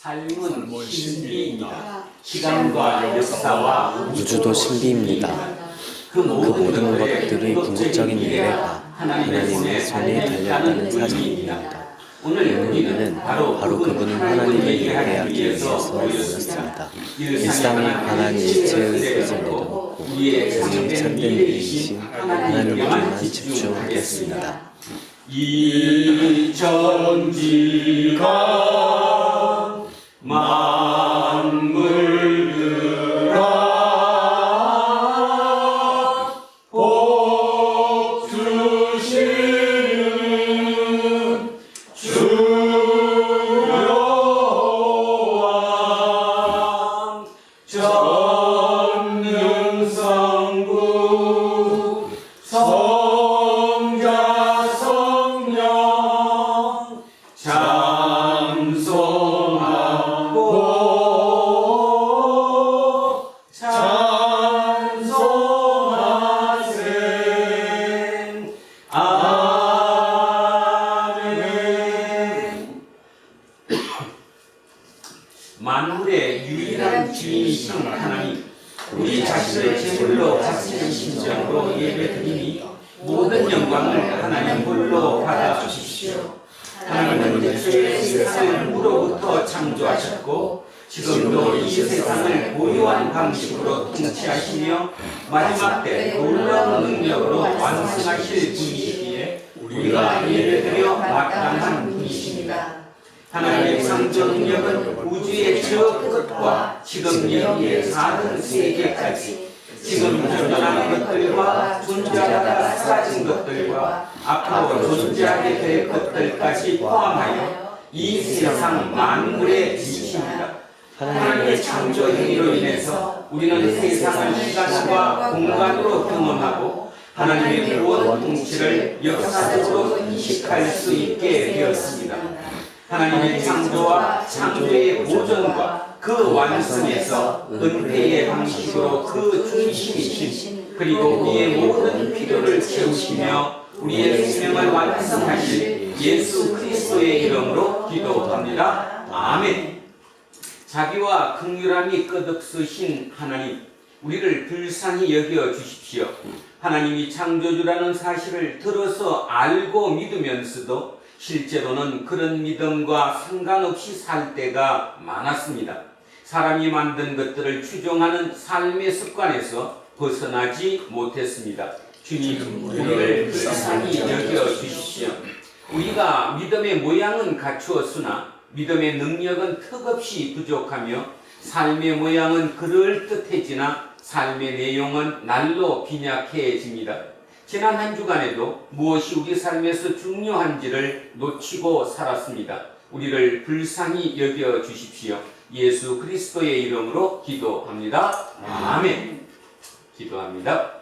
삶은 신비입니다. 시간과 역사와 우주도 신비입니다. 그 모든 것들의 궁극적인 미래가 하나님의 손에 달려있다는 사실입니다. 오늘 우리는 바로 그분은 하나님을 예배하기 위해서 모였습니다. 일상에 관한 일체의 것을 내려놓고 우리의 참된 일이신 하나님께만 집중하겠습니다. 이 천지가 만물들아 복 주시는 주여와 전능성부 성자 성령 찬송하고 찬송하세. 아멘. 만물의 유일한 주인이신 하나님, 우리 자신을 제물로 바치는 심정으로 예배드리니 모든 영광을 하나님 홀로 받아주십시오. 하나님은 태초에 세상을 무로부터 창조하셨고 지금도 이 세상을 고유한 방식으로 통치하시며 마지막 때 놀라운 능력으로 완성하실 분이시기에 우리가 예배드려 마땅한 분이십니다. 하나님의 창조 능력은 우주의 저 끝과 지금 여기에 사는 세계까지, 지금 존재하는 것들과 존재하다가 사라진 것들과 앞으로 존재하게 될 것들까지 포함하여 이 세상 만물의 주이십니다. 하나님의 창조 행위로 인해서 우리는 세상을 시간과 공간으로 경험하고 하나님의 무한 통치를 역사적으로 인식할 수 있게 되었습니다. 하나님의 창조와 창조의 보존과 그 완성에서 은혜의 방식으로 그 중심이신, 그리고 우리의 모든 필요를 채우시며 우리의 생명을 완성하실 예수 그리스도의 이름으로 기도합니다. 아멘. 자비와 긍휼함이 끝없으신 하나님, 우리를 불쌍히 여겨 주십시오. 하나님이 창조주라는 사실을 들어서 알고 믿으면서도 실제로는 그런 믿음과 상관없이 살 때가 많았습니다. 사람이 만든 것들을 추종하는 삶의 습관에서 벗어나지 못했습니다. 주님, 우리를 불쌍히 여겨 주십시오. 우리가 믿음의 모양은 갖추었으나 믿음의 능력은 턱없이 부족하며 삶의 모양은 그럴듯해지나 삶의 내용은 날로 빈약해집니다. 지난 한 주간에도 무엇이 우리 삶에서 중요한지를 놓치고 살았습니다. 우리를 불쌍히 여겨 주십시오. 예수 그리스도의 이름으로 기도합니다. 아멘. 기도합니다.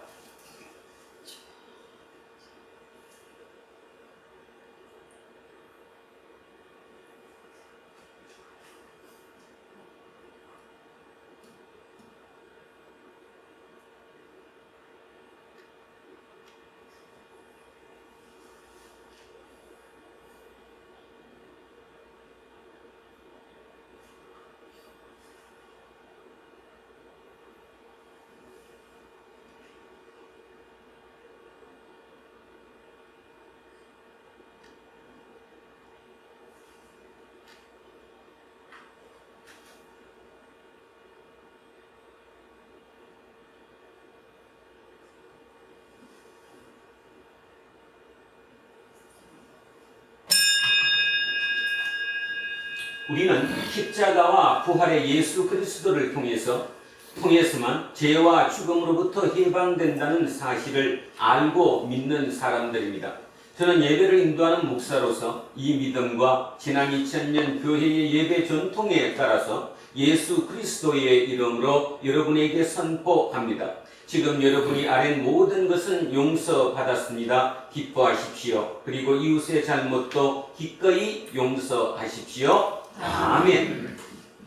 우리는 십자가와 부활의 예수 그리스도를 통해서만 죄와 죽음으로부터 해방된다는 사실을 알고 믿는 사람들입니다. 저는 예배를 인도하는 목사로서 이 믿음과 지난 2000년 교회의 예배 전통에 따라서 예수 그리스도의 이름으로 여러분에게 선포합니다. 지금 여러분이 아는 모든 것은 용서받았습니다. 기뻐하십시오. 그리고 이웃의 잘못도 기꺼이 용서하십시오. 아멘.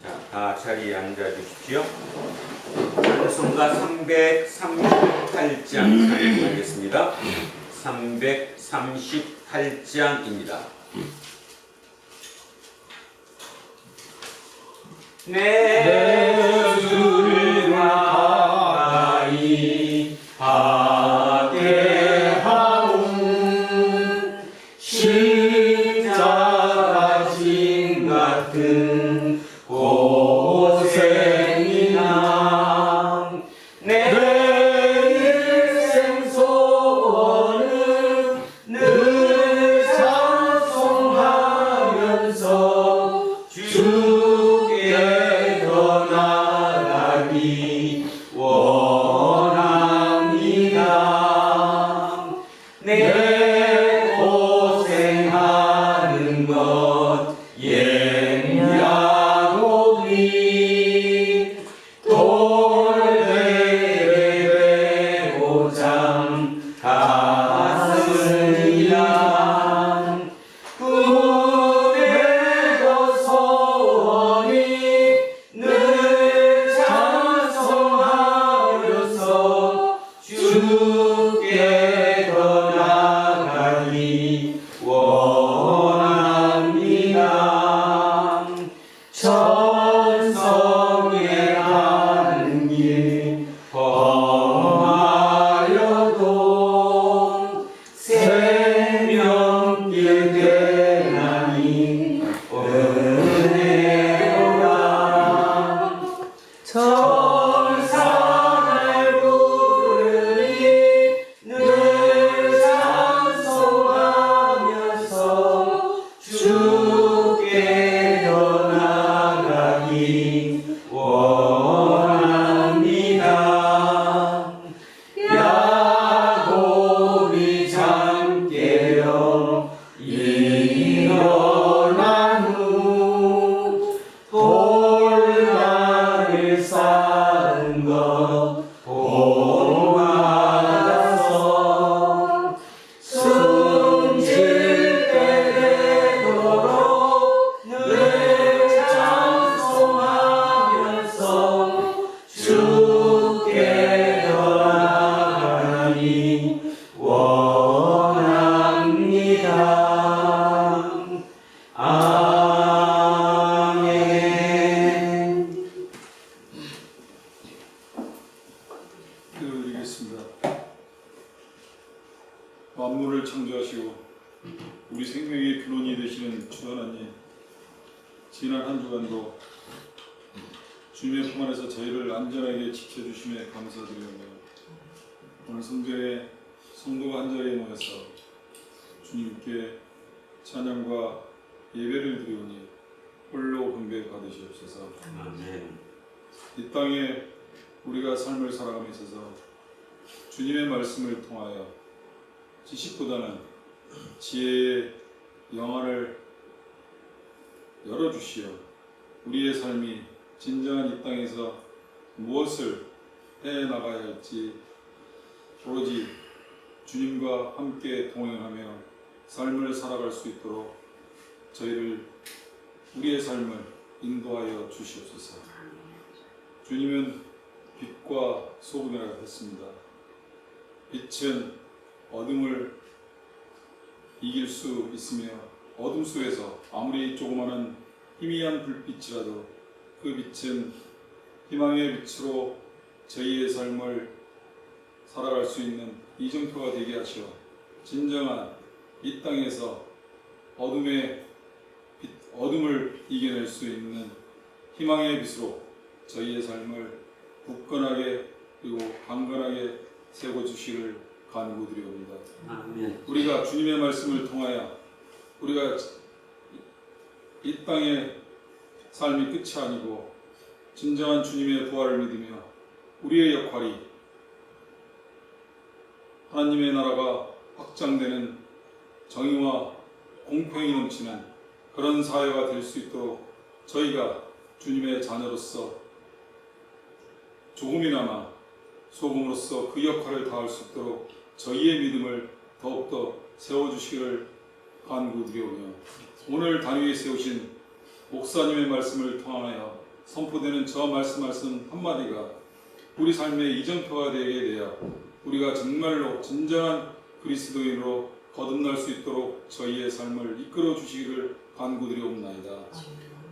자, 다 자리에 앉아주십시오. 찬송가 338장 하겠습니다. 338장입니다. 내 주를 가까이 하게 하오 십자가 진 같은 고생이나 내 일생 소원은 늘 찬송하면서 주께 더 나아가기 원합니다. 내 고생하는 것 옛야고리 돌베개 고장 갔으리라. 꿈에도 소원이 늘 찬송하면서 주께 더 나아가기 원합니다. 천성에 가는 길 험하여도 생명길 대나니 은혜로라. 천사를 부르니 늘 찬송하면서 주께 더 나아가기 원합니다. 야곱이 잠 깨어 일어난 후 돌만을 쌓은 것 본받아서 숨질 때 되도록 늘 찬송하면서 주께 더 나아가니 원합니다. 아멘. 기도드리겠습니다. 만물을 창조하시고 우리 생명의 근원이 되시는 주 하나님, 지난 한 주간도 주님의 품 안에서 저희를 안전하게 지켜주심에 감사드리오며 오늘 성전에 성도가 한자리에 모여서 주님께 찬양과 예배를 드리오니 홀로 경배 받으시옵소서. 아멘. 이 땅에 우리가 삶을 살아감에 있어서 주님의 말씀을 통하여 지식보다는 지혜의 영안을 열어주시어 우리의 삶이 진정한 이 땅에서 무엇을 해나가야 할지 오로지 주님과 함께 동행하며 삶을 살아갈 수 있도록 우리의 삶을 인도하여 주시옵소서. 주님은 빛과 소금이라 했습니다. 빛은 어둠을 이길 수 있으며 어둠 속에서 아무리 조그마한 희미한 불빛이라도 그 빛은 희망의 빛으로 저희의 삶을 살아갈 수 있는 이정표가 되게 하시어 진정한 이 땅에서 어둠을 이겨낼 수 있는 희망의 빛으로 저희의 삶을 굳건하게 그리고 강건하게 세워주시기를 간구드리옵니다. 아멘. 우리가 주님의 말씀을 통하여 우리가 이 땅의 삶이 끝이 아니고 진정한 주님의 부활을 믿으며 우리의 역할이 하나님의 나라가 확장되는 정의와 공평이 넘치는 그런 사회가 될 수 있도록 저희가 주님의 자녀로서 조금이나마 소금으로서 그 역할을 다할 수 있도록 저희의 믿음을 더욱더 세워주시기를 간구드리오며 오늘 단위에 세우신 목사님의 말씀을 통하여 선포되는 저 말씀 한마디가 우리 삶의 이정표가 되게 되어 우리가 정말로 진정한 그리스도인으로 거듭날 수 있도록 저희의 삶을 이끌어 주시기를 간구드리옵나이다.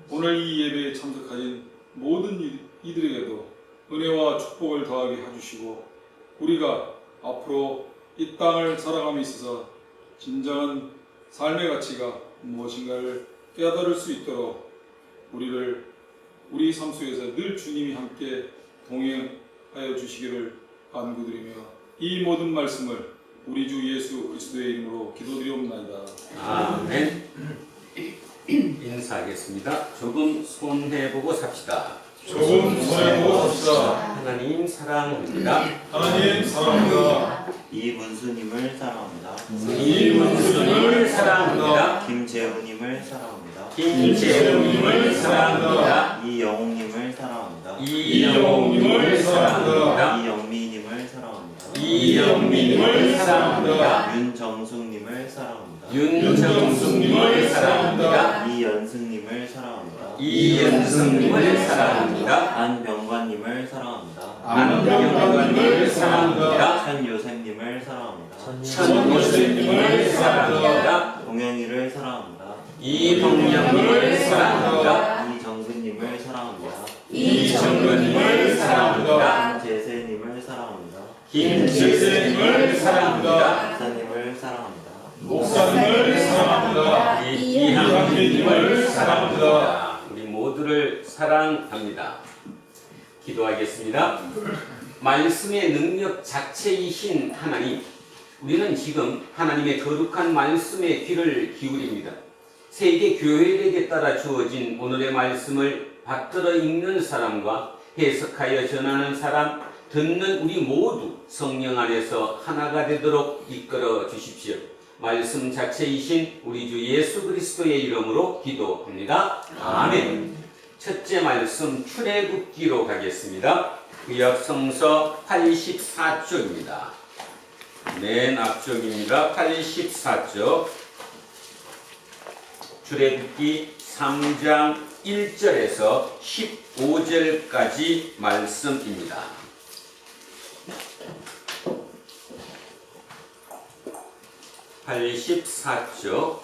오늘 이 예배에 참석하신 모든 이들에게도 은혜와 축복을 더하게 해주시고 우리가 앞으로 이 땅을 살아감에 있어서 진정한 삶의 가치가 무엇인가를 깨달을 수 있도록 우리 삶 속에서 늘 주님이 함께 동행하여 주시기를 간구드리며 이 모든 말씀을 우리 주 예수 그리스도의 이름으로 기도드리옵나이다. 아멘. 인사하겠습니다. 조금 손해보고 삽시다. 조금 손해보고 삽시다. 하나님 사랑합니다. 하나님 사랑합니다. 이문수님을 사랑합니다. 이문수님을 사랑합니다. 김재훈님을 사랑합니다. 김재훈님을 사랑합니다. 이영웅님을 사랑합니다. 이영웅님을 사랑합니다. 이영미님을 사랑합니다. 이영민님을 사랑합니다. 윤정숙님을 사랑합니다. 윤정숙님을 사랑합니다. 이연승님을 사랑합니다. 이연승님을 사랑합니다. 안병관님을 사랑합니다. 안병관님을 사랑합니다. 천요셉님을 사랑합니다. 천요셉님을 사랑합니다. 동영이를 사랑합니다. 이동영님을 사랑합니다. 이정근님을 사랑합니다. 이정근님을 사랑합니다. 김재세님을 사랑합니다. 김재세님을 사랑합니다. 목사님을 사랑합니다. 목사님을 사랑합니다. 이한민님을 사랑합니다. 우리 모두를 사랑합니다. 기도하겠습니다. 말씀의 능력 자체이신 하나님, 우리는 지금 하나님의 거룩한 말씀에 귀를 기울입니다. 세계 교회에게 따라 주어진 오늘의 말씀을 받들어 읽는 사람과 해석하여 전하는 사람, 듣는 우리 모두 성령 안에서 하나가 되도록 이끌어 주십시오. 말씀 자체이신 우리 주 예수 그리스도의 이름으로 기도합니다. 아멘. 첫째 말씀 출애굽기로 가겠습니다. 구약성서 84쪽입니다. 맨 앞쪽입니다. 84쪽. 출애굽기 3장 1절에서 15절까지 말씀입니다.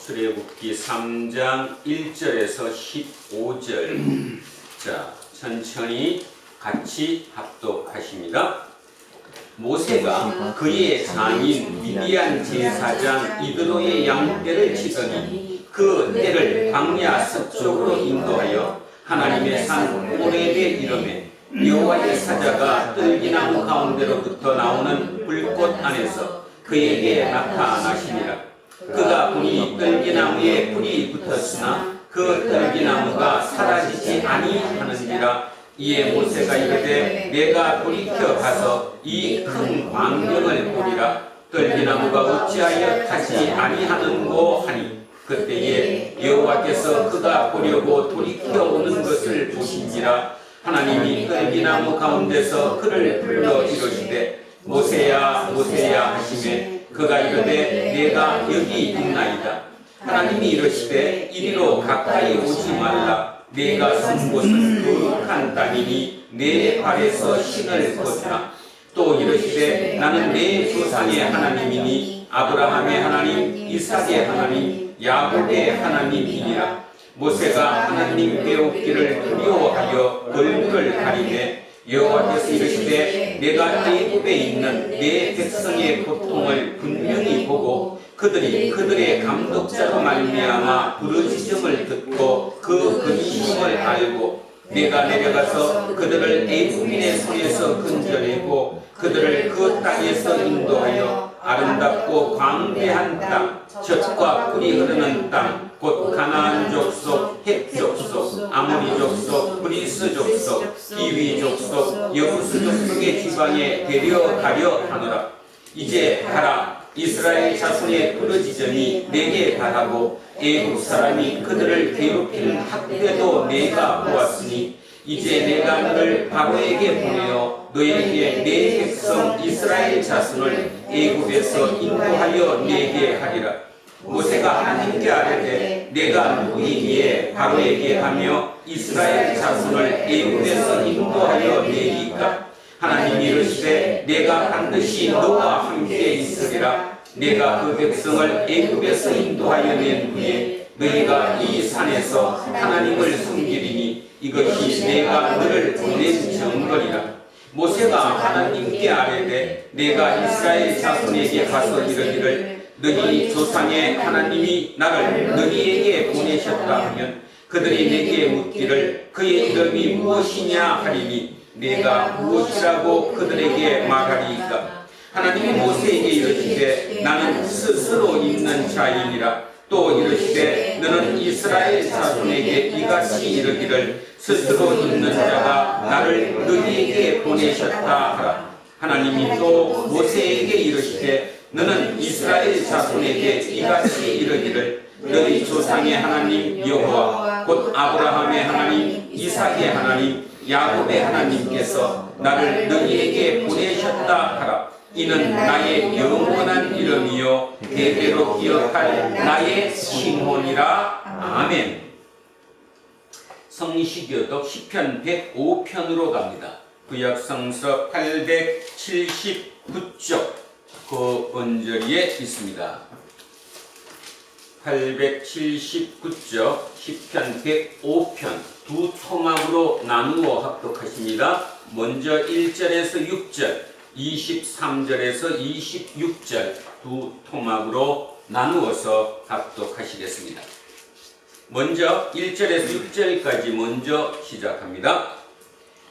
출애굽기 3장 1절에서 15절. 자, 천천히 같이 합독하십니다. 모세가 그의 장인 미디안 제사장 이드로의 양떼를 치더니 그 떼를 광야 서쪽으로 인도하여 하나님의 산 호렙에 이르매 여호와의 사자가 뜰기나무 가운데로부터 나오는 불꽃 안에서 그에게 나타나시니라. 그가 보니 뜰기나무에 불이 붙었으나 그 뜰기나무가 사라지지 아니하는지라. 이에 모세가 이르되 내가 돌이켜 가서 이 큰 광경을 보리라. 뜰기나무가 어찌하여 타지 아니하는고 하니 그때에 여호와께서 그가 보려고 돌이켜 오는 것을 보신지라. 하나님이 뜰기나무 가운데서 그를 불러 이르시되 모세야 모세야 하시매 그가 이르되 내가 여기 있나이다. 하나님이 이르시되 이리로 가까이 오지 말라. 내가 선 곳은 거룩한 땅이니 내 발에서 신을 벗으라. 또 이르시되 나는 내 조상의 하나님이니 아브라함의 하나님 이삭의 하나님 야곱의 하나님이니라. 모세가 하나님 배우기를 두려워하여 얼굴을 가리되 여호와께서 이르시되 내가 애굽에 있는 내 백성의 고통을 분명히 보고 그들의 감독자로 말미암아 부르짖음을 듣고 그 근심을 알고 내가 내려가서 그들을 애굽인의 손에서 건져내고 그들을 그 땅에서 인도하여 아름답고 광대한 땅, 젖과 꿀이 흐르는 땅, 곧 가나안 족속, 헷 족속, 아모리 족속, 브리스 족속, 기위 족속, 여부스 족속의 지방에 데려가려 하노라. 이제 가라. 이스라엘 자손의 부르짖음이 내게 달하고 애국 사람이 그들을 괴롭히는 학대도 내가 보았으니 이제 내가 너를 바로에게 보내어 너에게 내 백성 이스라엘 자손을 애굽에서 인도하여 내게 하리라. 모세가 하나님께 아뢰되 내가 누구이기에 바로에게 가며 이스라엘 자손을 애굽에서 인도하여 내리까? 하나님이 이르시되 내가 반드시 너와 함께 있으리라. 내가 그 백성을 애굽에서 인도하여 낸 후에 너희가 이 산에서 하나님을 섬기리니 이것이 내가 너를 보낸 증거리라. 모세가 하나님께 아뢰되 내가 이스라엘 자손에게 가서 이르기를 너희 조상의 하나님이 나를 너희에게 보내셨다 하면 그들이 내게 묻기를 그의 이름이 무엇이냐 하리니 내가 무엇이라고 그들에게 말하리이까. 하나님이 모세에게 이르시되 나는 스스로 있는 자이니라. 또 이르시되 너는 이스라엘 자손에게 이같이 이르기를 스스로 있는 자가 나를 너희에게 보내셨다 하라. 하나님이 또 모세에게 이르시되 너는 이스라엘 자손에게 이같이 이르기를 너희 조상의 하나님 여호와 곧 아브라함의 하나님 이삭의 하나님 야곱의 하나님께서 나를 너희에게 보내셨다 하라. 이는 나의 영원한 이름이요 대대로 기억할 나의 칭호니라. 아멘. 성시교독 시편 105편으로 갑니다. 구약성서 879쪽 그 언저리에 있습니다. 879쪽 시편 105편 두 토막으로 나누어 합독하십니다. 먼저 1절에서 6절 23절에서 26절 두 토막으로 나누어서 합독하시겠습니다. 먼저 1절에서 6절까지 먼저 시작합니다.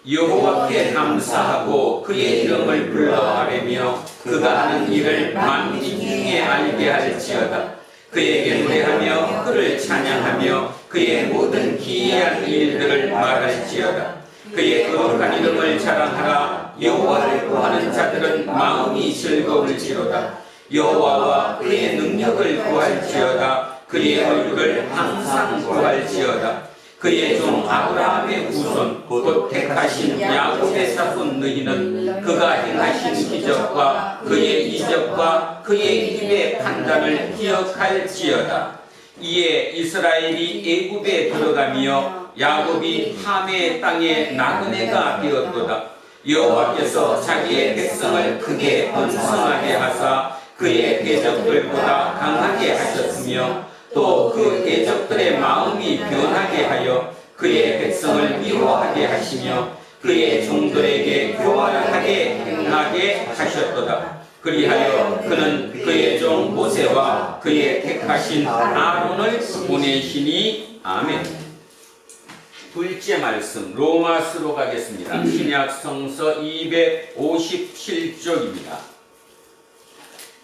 여호와께 감사하고 그의 이름을 불러 아뢰며 그가 하는 일을 만민 중에 알게 할지어다. 그에게 노래하며 그를 찬양하며 그의 모든 기이한 일들을 말할지어다. 그의 거룩한 이름을 자랑하라. 여호와를 구하는 자들은 마음이 즐거울지로다. 여호와와 그의 능력을 구할지어다. 그의 얼굴을 항상 구할지어다. 그의 종 아브라함의 후손 곧 택하신 야곱의 자손 너희는 그가 행하신 기적과 그의 이적과 그의 입의 판단을 기억할지어다. 이에 이스라엘이 애굽에 들어가며 야곱이 함의 땅에 나그네가 되었도다. 여호와께서 자기의 백성을 크게 번성하게 하사 그의 대적들보다 강하게 하셨으며 또 그 대적들의 마음이 변하게 하여 그의 백성을 미워하게 하시며 그의 종들에게 교활하게 행하게 하셨도다. 그리하여 그는 그의 종 모세와 그의 택하신 아론을 보내시니. 아멘. 둘째 말씀 로마서로 가겠습니다. 신약성서 257쪽입니다.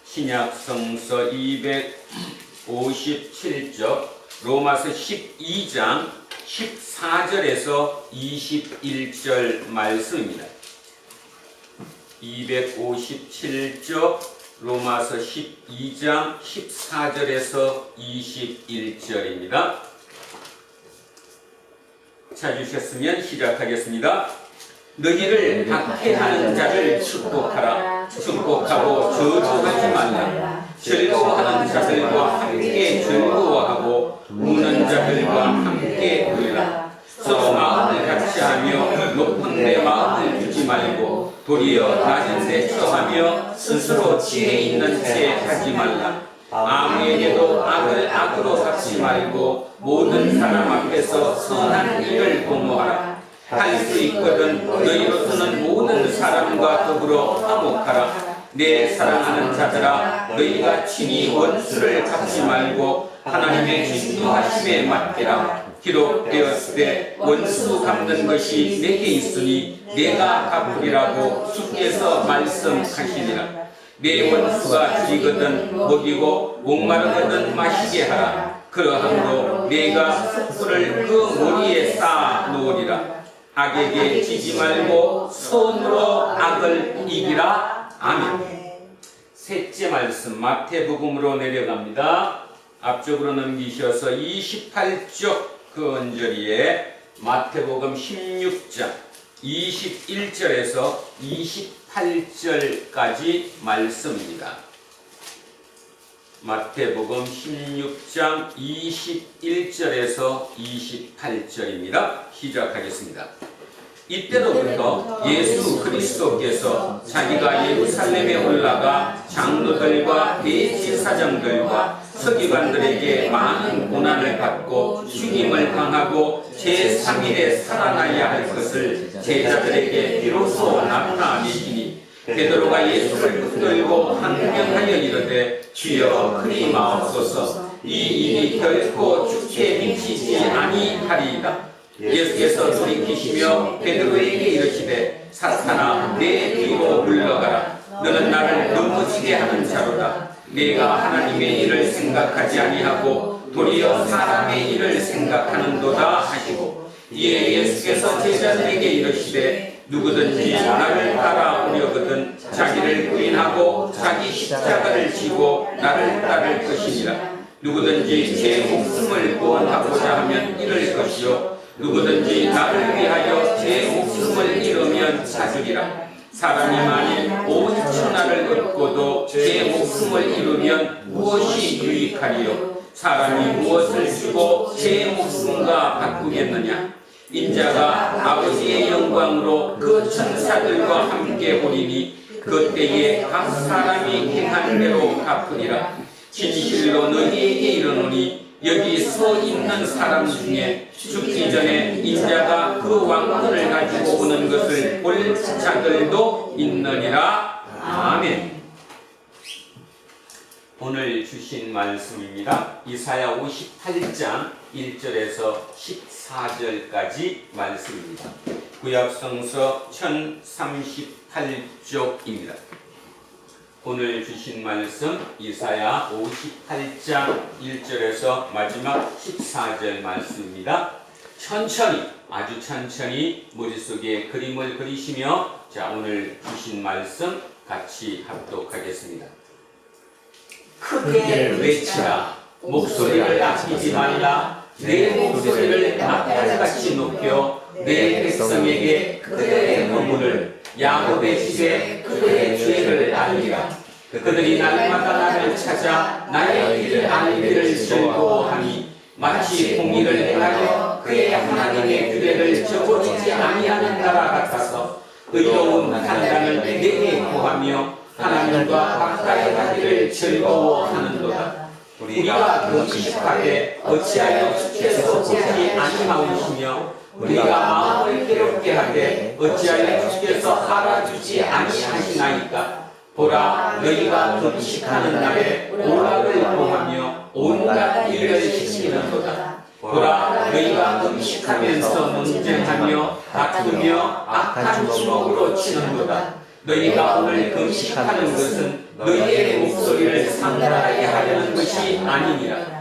신약성서 257쪽 로마서 12장 14절에서 21절 말씀입니다. 257쪽 로마서 12장 14절에서 21절입니다. 찾으셨으면 시작하겠습니다. 너희를 박해하는 자를 축복하라. 축복하고 저주하지 말라. 즐거워하는 자들과 함께 즐거워하고 우는 자들과 함께 울라. 서로 마음을 같이하며 높은 데 마음을 두지 말고 도리어 낮은 데 처하며 스스로 지혜 있는 채 하지 말라. 아무에게도 악을 악으로 갚지 말고 모든 사람 앞에서 선한 일을 도모하라. 할 수 있거든 너희로서는 모든 사람과 더불어 화목하라. 내 사랑하는 자들아 너희가 친히 원수를 갚지 말고 하나님의 진노하심에 맡기라. 기록되었을 때 원수 갚는 것이 내게 있으니 내가 갚으리라고 주께서 말씀하시니라. 내 원수가 줄이거든 먹이고 목마르거든 마시게 하라. 그러함으로 내가 숯불을 그 머리에 쌓아 놓으리라. 악에게 지지 말고 손으로 악을 이기라. 아멘. 셋째 말씀 마태복음으로 내려갑니다. 앞쪽으로 넘기셔서 28쪽 그 언저리에 마태복음 16장 21절에서 28절까지 말씀입니다. 마태복음 16장 21절에서 28절입니다. 시작하겠습니다. 이때로부터 예수 그리스도께서 자기가 예루살렘에 올라가 장로들과 대제사장들과 서기관들에게 많은 고난을 받고 죽임을 당하고 제3일에 살아나야 할 것을 제자들에게 비로소 나타내시니 베드로가 예수를 붙들고 항명하여 이르되 주여 그리 마옵소서 이 일이 결코 죽게 미치지 아니하리이다. 예수께서 돌이키시며 베드로에게 이르시되 사탄아 내 뒤로 물러가라. 너는 나를 넘어지게 하는 자로다. 내가 하나님의 일을 생각하지 아니하고 도리어 사람의 일을 생각하는도다 하시고 이에 예수께서 제자들에게 이르시되 누구든지 나를 따라오려거든 자기를 부인하고 자기 십자가를 지고 나를 따를 것이니라. 누구든지 제 목숨을 구원하고자 하면 잃을 것이요 누구든지 나를 위하여 제 목숨을 잃으면 찾으리라. 사람이 만일 온 천하를 얻고도 제 목숨을 잃으면 무엇이 유익하리요? 사람이 무엇을 주고 제 목숨과 바꾸겠느냐? 인자가 아버지의 영광으로 그 천사들과 함께 오리니 그때에 각 사람이 행한 대로 갚으리라. 진실로 너희에게 이르노니 여기 서 있는 사람 중에 죽기 전에 인자가 그 왕권을 가지고 오는 것을 볼 자들도 있느니라. 아멘. 오늘 주신 말씀입니다. 이사야 58장 1절에서 14절까지 말씀입니다. 구약성서 1038쪽입니다. 오늘 주신 말씀 이사야 58장 1절에서 마지막 14절 말씀입니다. 천천히 아주 천천히 머릿속에 그림을 그리시며 자 오늘 주신 말씀 같이 합독하겠습니다. 크게 외치라 목소리를 아끼지 말라 내 목소리를 나팔같이 높여 내 백성에게 그들의 허물을 야곱의 집에 그들의 죄를 알리라. 그들이 날마다 나를 찾아 나의 길을 알기를 즐거워하니 마치 공의를 행하여 그의 하나님의 규례를 저버리지 아니하는 나라 같아서 의로운 판단을 내게 구하며 하나님과 가까이 하기를 즐거워하는도다. 우리가 금식하되 어찌하여 주께서 보지 아니하오시며 우리가 마음을 괴롭게 하되 어찌하여 주께서 알아주지 아니하시나이까. 보라 너희가 금식하는 날에 오락을 범하며 온갖 일을 시키는도다. 보라 너희가 금식하면서 논쟁하며 다투며 악한 주먹으로 치는도다. 너희가 오늘 금식하는 것은 너희의 목소리를 상달하게 하려는 것이 아니니라.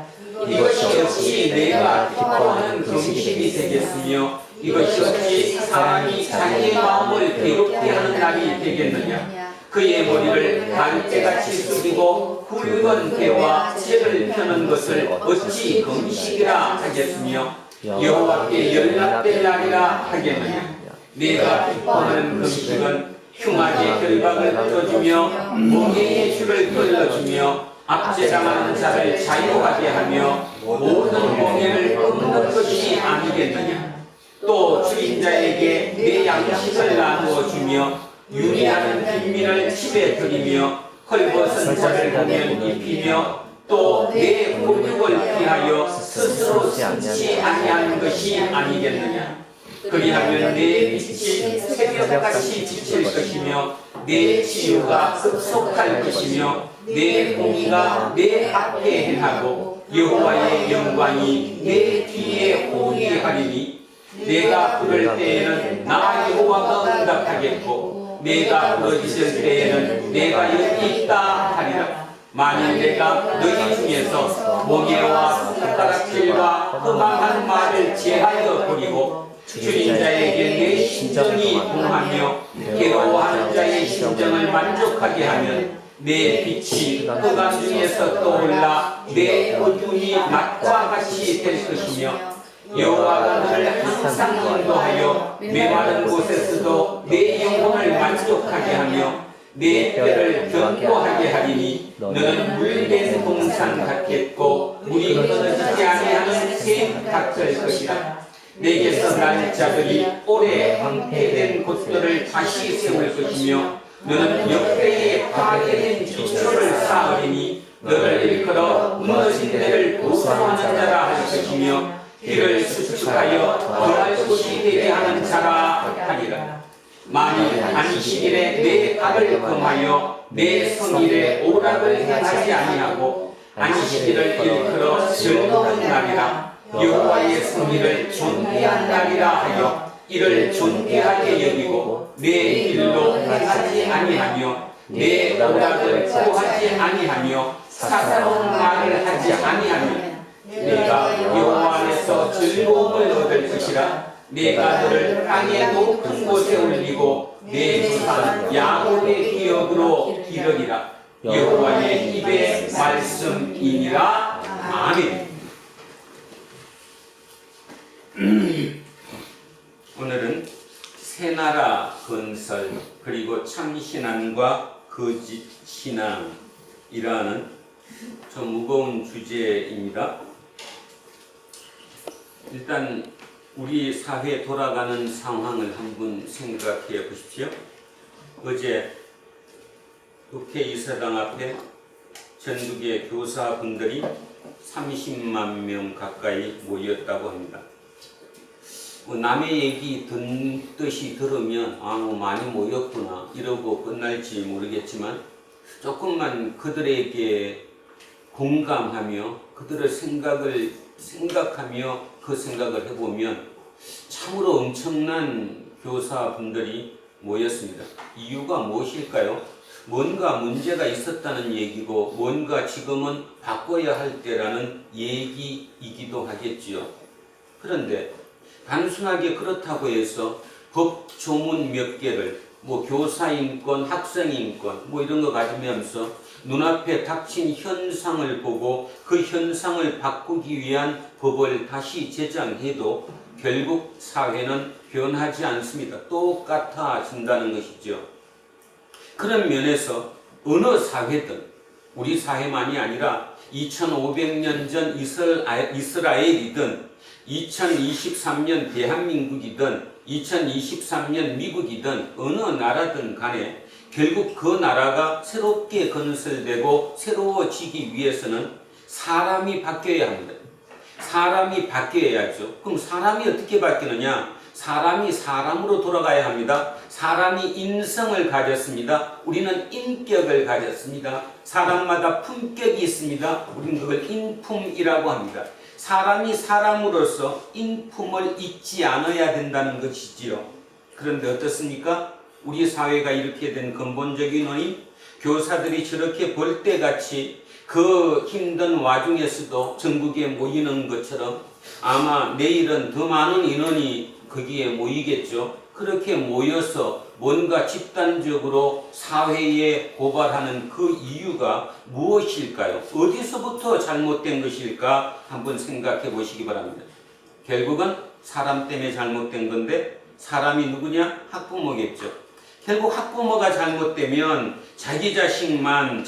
이것이 역시 내가 기뻐하는 금식이 되겠으며 이것이 역시 사람이 자기의 마음을 괴롭게 하는 날이 되겠느냐. 그의 머리를 갈대같이 숙이고 굵은 배와 채를 펴는 것을 어찌 금식이라 하겠으며 여호와께 연락될 날이라 하겠느냐. 내가 기뻐하는 금식은 흉악의 결박을 끊어주며 멍에의 줄을 끌어주며 압제당하는 자를 자유하게 하며 모든 멍에를 끊는 것이 아니겠느냐. 또 주인 자에게 내 양식을 나누어 주며 유리하는 빈민을 집에 들이며 헐벗은 자를 보면 입히며 또 내 골육을 피하여 스스로 숨지 아니하는 것이 아니겠느냐. 그리하면 내 빛이 새벽같이 비칠 것이며 내 치유가 급속할 것이며 내 공의가 내 앞에 행하고 여호와의 영광이 내 뒤에 호위하리니 내가 부를 때에는 나 여호와가 응답하겠고 내가 부르짖을 때에는 내가 여기 있다 하리라. 만일 내가 너희 중에서 멍에와 손가락질과 험한 말을 제하여 버리고 주인 자에게 내 심정이 동하며 괴로워하는 자의 심정을 만족하게 하면 내 빛이 흑암 중에서 떠올라 내 어둠이 낮과 같이 될 것이며 여호와가 너를 항상 인도하여 메마른 곳에서도 내 영혼을 만족하게 하며 내 뼈를 견고하게 하리니 너는 물된 동산 같겠고 물이 끊어지지 아니하는 샘 같을 것이라. 내게서 난 자들이 오래 황폐된 곳들을 다시 세울 것이며 너는 역대에 파괴된 기초를 쌓으리니 너를 일컬어 무너진 데를 보수하는 자라 할 것이며 이를 수축하여 더할 곳이 되게 하는 자라 하리라. 만일 안식일에 내 각을 금하여 내 성일에 오락을 행하지 아니하고 안식일을 일컬어 즐거운 날이라 여호와의 성일을 존귀한 날이라 하여 이를 존귀하게 여기고 내 일로 행하지 아니하며 내 오락을 구하지 아니하며 사사로운 말을 하지 아니하며 내가 여호와 안에서 즐거움을 얻을 것이라. 내가 너를 땅의 높은 곳에 올리고 내 조상 야곱의 기억으로 기르리라. 여호와의 입의 말씀이니라. 아멘. 오늘은 새나라 건설 그리고 참신앙과 거짓신앙이라는 좀 무거운 주제입니다. 일단 우리 사회 돌아가는 상황을 한번 생각해 보십시오. 어제 국회의사당 앞에 전국의 교사분들이 30만 명 가까이 모였다고 합니다. 남의 얘기 듣듯이 들으면 많이 모였구나 이러고 끝날지 모르겠지만 조금만 그들에게 공감하며 그들의 생각을 생각하며 그 생각을 해보면 참으로 엄청난 교사분들이 모였습니다. 이유가 무엇일까요? 뭔가 문제가 있었다는 얘기고 뭔가 지금은 바꿔야 할 때라는 얘기이기도 하겠지요. 그런데 단순하게 그렇다고 해서 법 조문 몇 개를 교사인권, 학생인권 이런 거 가지면서 눈앞에 닥친 현상을 보고 그 현상을 바꾸기 위한 법을 다시 제정해도 결국 사회는 변하지 않습니다. 똑같아진다는 것이죠. 그런 면에서 어느 사회든 우리 사회만이 아니라 2500년 전 이스라엘이든 2023년 대한민국이든 2023년 미국이든 어느 나라든 간에 결국 그 나라가 새롭게 건설되고 새로워지기 위해서는 사람이 바뀌어야 합니다. 사람이 바뀌어야죠. 그럼 사람이 어떻게 바뀌느냐? 사람이 사람으로 돌아가야 합니다. 사람이 인성을 가졌습니다. 우리는 인격을 가졌습니다. 사람마다 품격이 있습니다. 우리는 그걸 인품이라고 합니다. 사람이 사람으로서 인품을 잊지 않아야 된다는 것이지요. 그런데 어떻습니까? 우리 사회가 이렇게 된 근본적인 원인, 교사들이 저렇게 볼때같이 그 힘든 와중에서도 전국에 모이는 것처럼 아마 내일은 더 많은 인원이 거기에 모이겠죠. 그렇게 모여서 뭔가 집단적으로 사회에 고발하는 그 이유가 무엇일까요? 어디서부터 잘못된 것일까 한번 생각해 보시기 바랍니다. 결국은 사람 때문에 잘못된 건데 사람이 누구냐? 학부모겠죠. 결국 학부모가 잘못되면 자기 자식만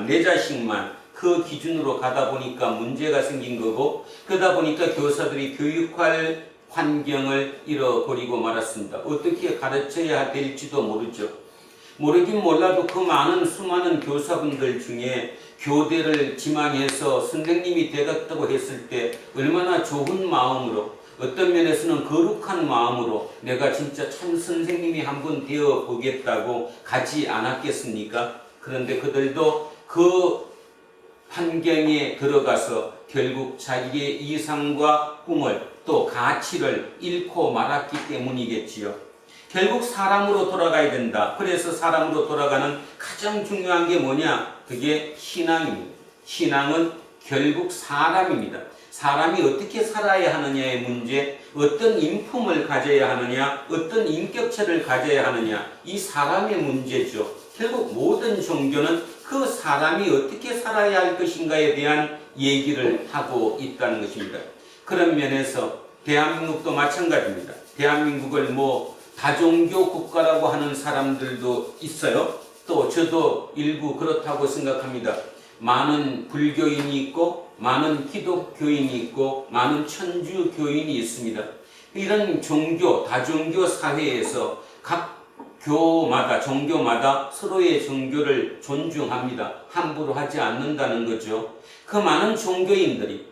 내 자식만 그 기준으로 가다 보니까 문제가 생긴 거고, 그러다 보니까 교사들이 교육할 환경을 잃어버리고 말았습니다. 어떻게 가르쳐야 될지도 모르죠. 모르긴 몰라도 그 많은 수많은 교사분들 중에 교대를 지망해서 선생님이 되겠다고 했을 때 얼마나 좋은 마음으로, 어떤 면에서는 거룩한 마음으로 내가 진짜 참 선생님이 한번 되어 보겠다고 가지 않았겠습니까? 그런데 그들도 그 환경에 들어가서 결국 자기의 이상과 꿈을 또 가치를 잃고 말았기 때문이겠지요. 결국 사람으로 돌아가야 된다. 그래서 사람으로 돌아가는 가장 중요한 게 뭐냐? 그게 신앙입니다. 신앙은 결국 사람입니다. 사람이 어떻게 살아야 하느냐의 문제, 어떤 인품을 가져야 하느냐, 어떤 인격체를 가져야 하느냐, 이 사람의 문제죠. 결국 모든 종교는 그 사람이 어떻게 살아야 할 것인가에 대한 얘기를 하고 있다는 것입니다. 그런 면에서 대한민국도 마찬가지입니다. 대한민국을 다종교 국가라고 하는 사람들도 있어요. 또 저도 일부 그렇다고 생각합니다. 많은 불교인이 있고 많은 기독교인이 있고 많은 천주교인이 있습니다. 이런 종교, 다종교 사회에서 각 교마다 종교마다 서로의 종교를 존중합니다. 함부로 하지 않는다는 거죠. 그 많은 종교인들이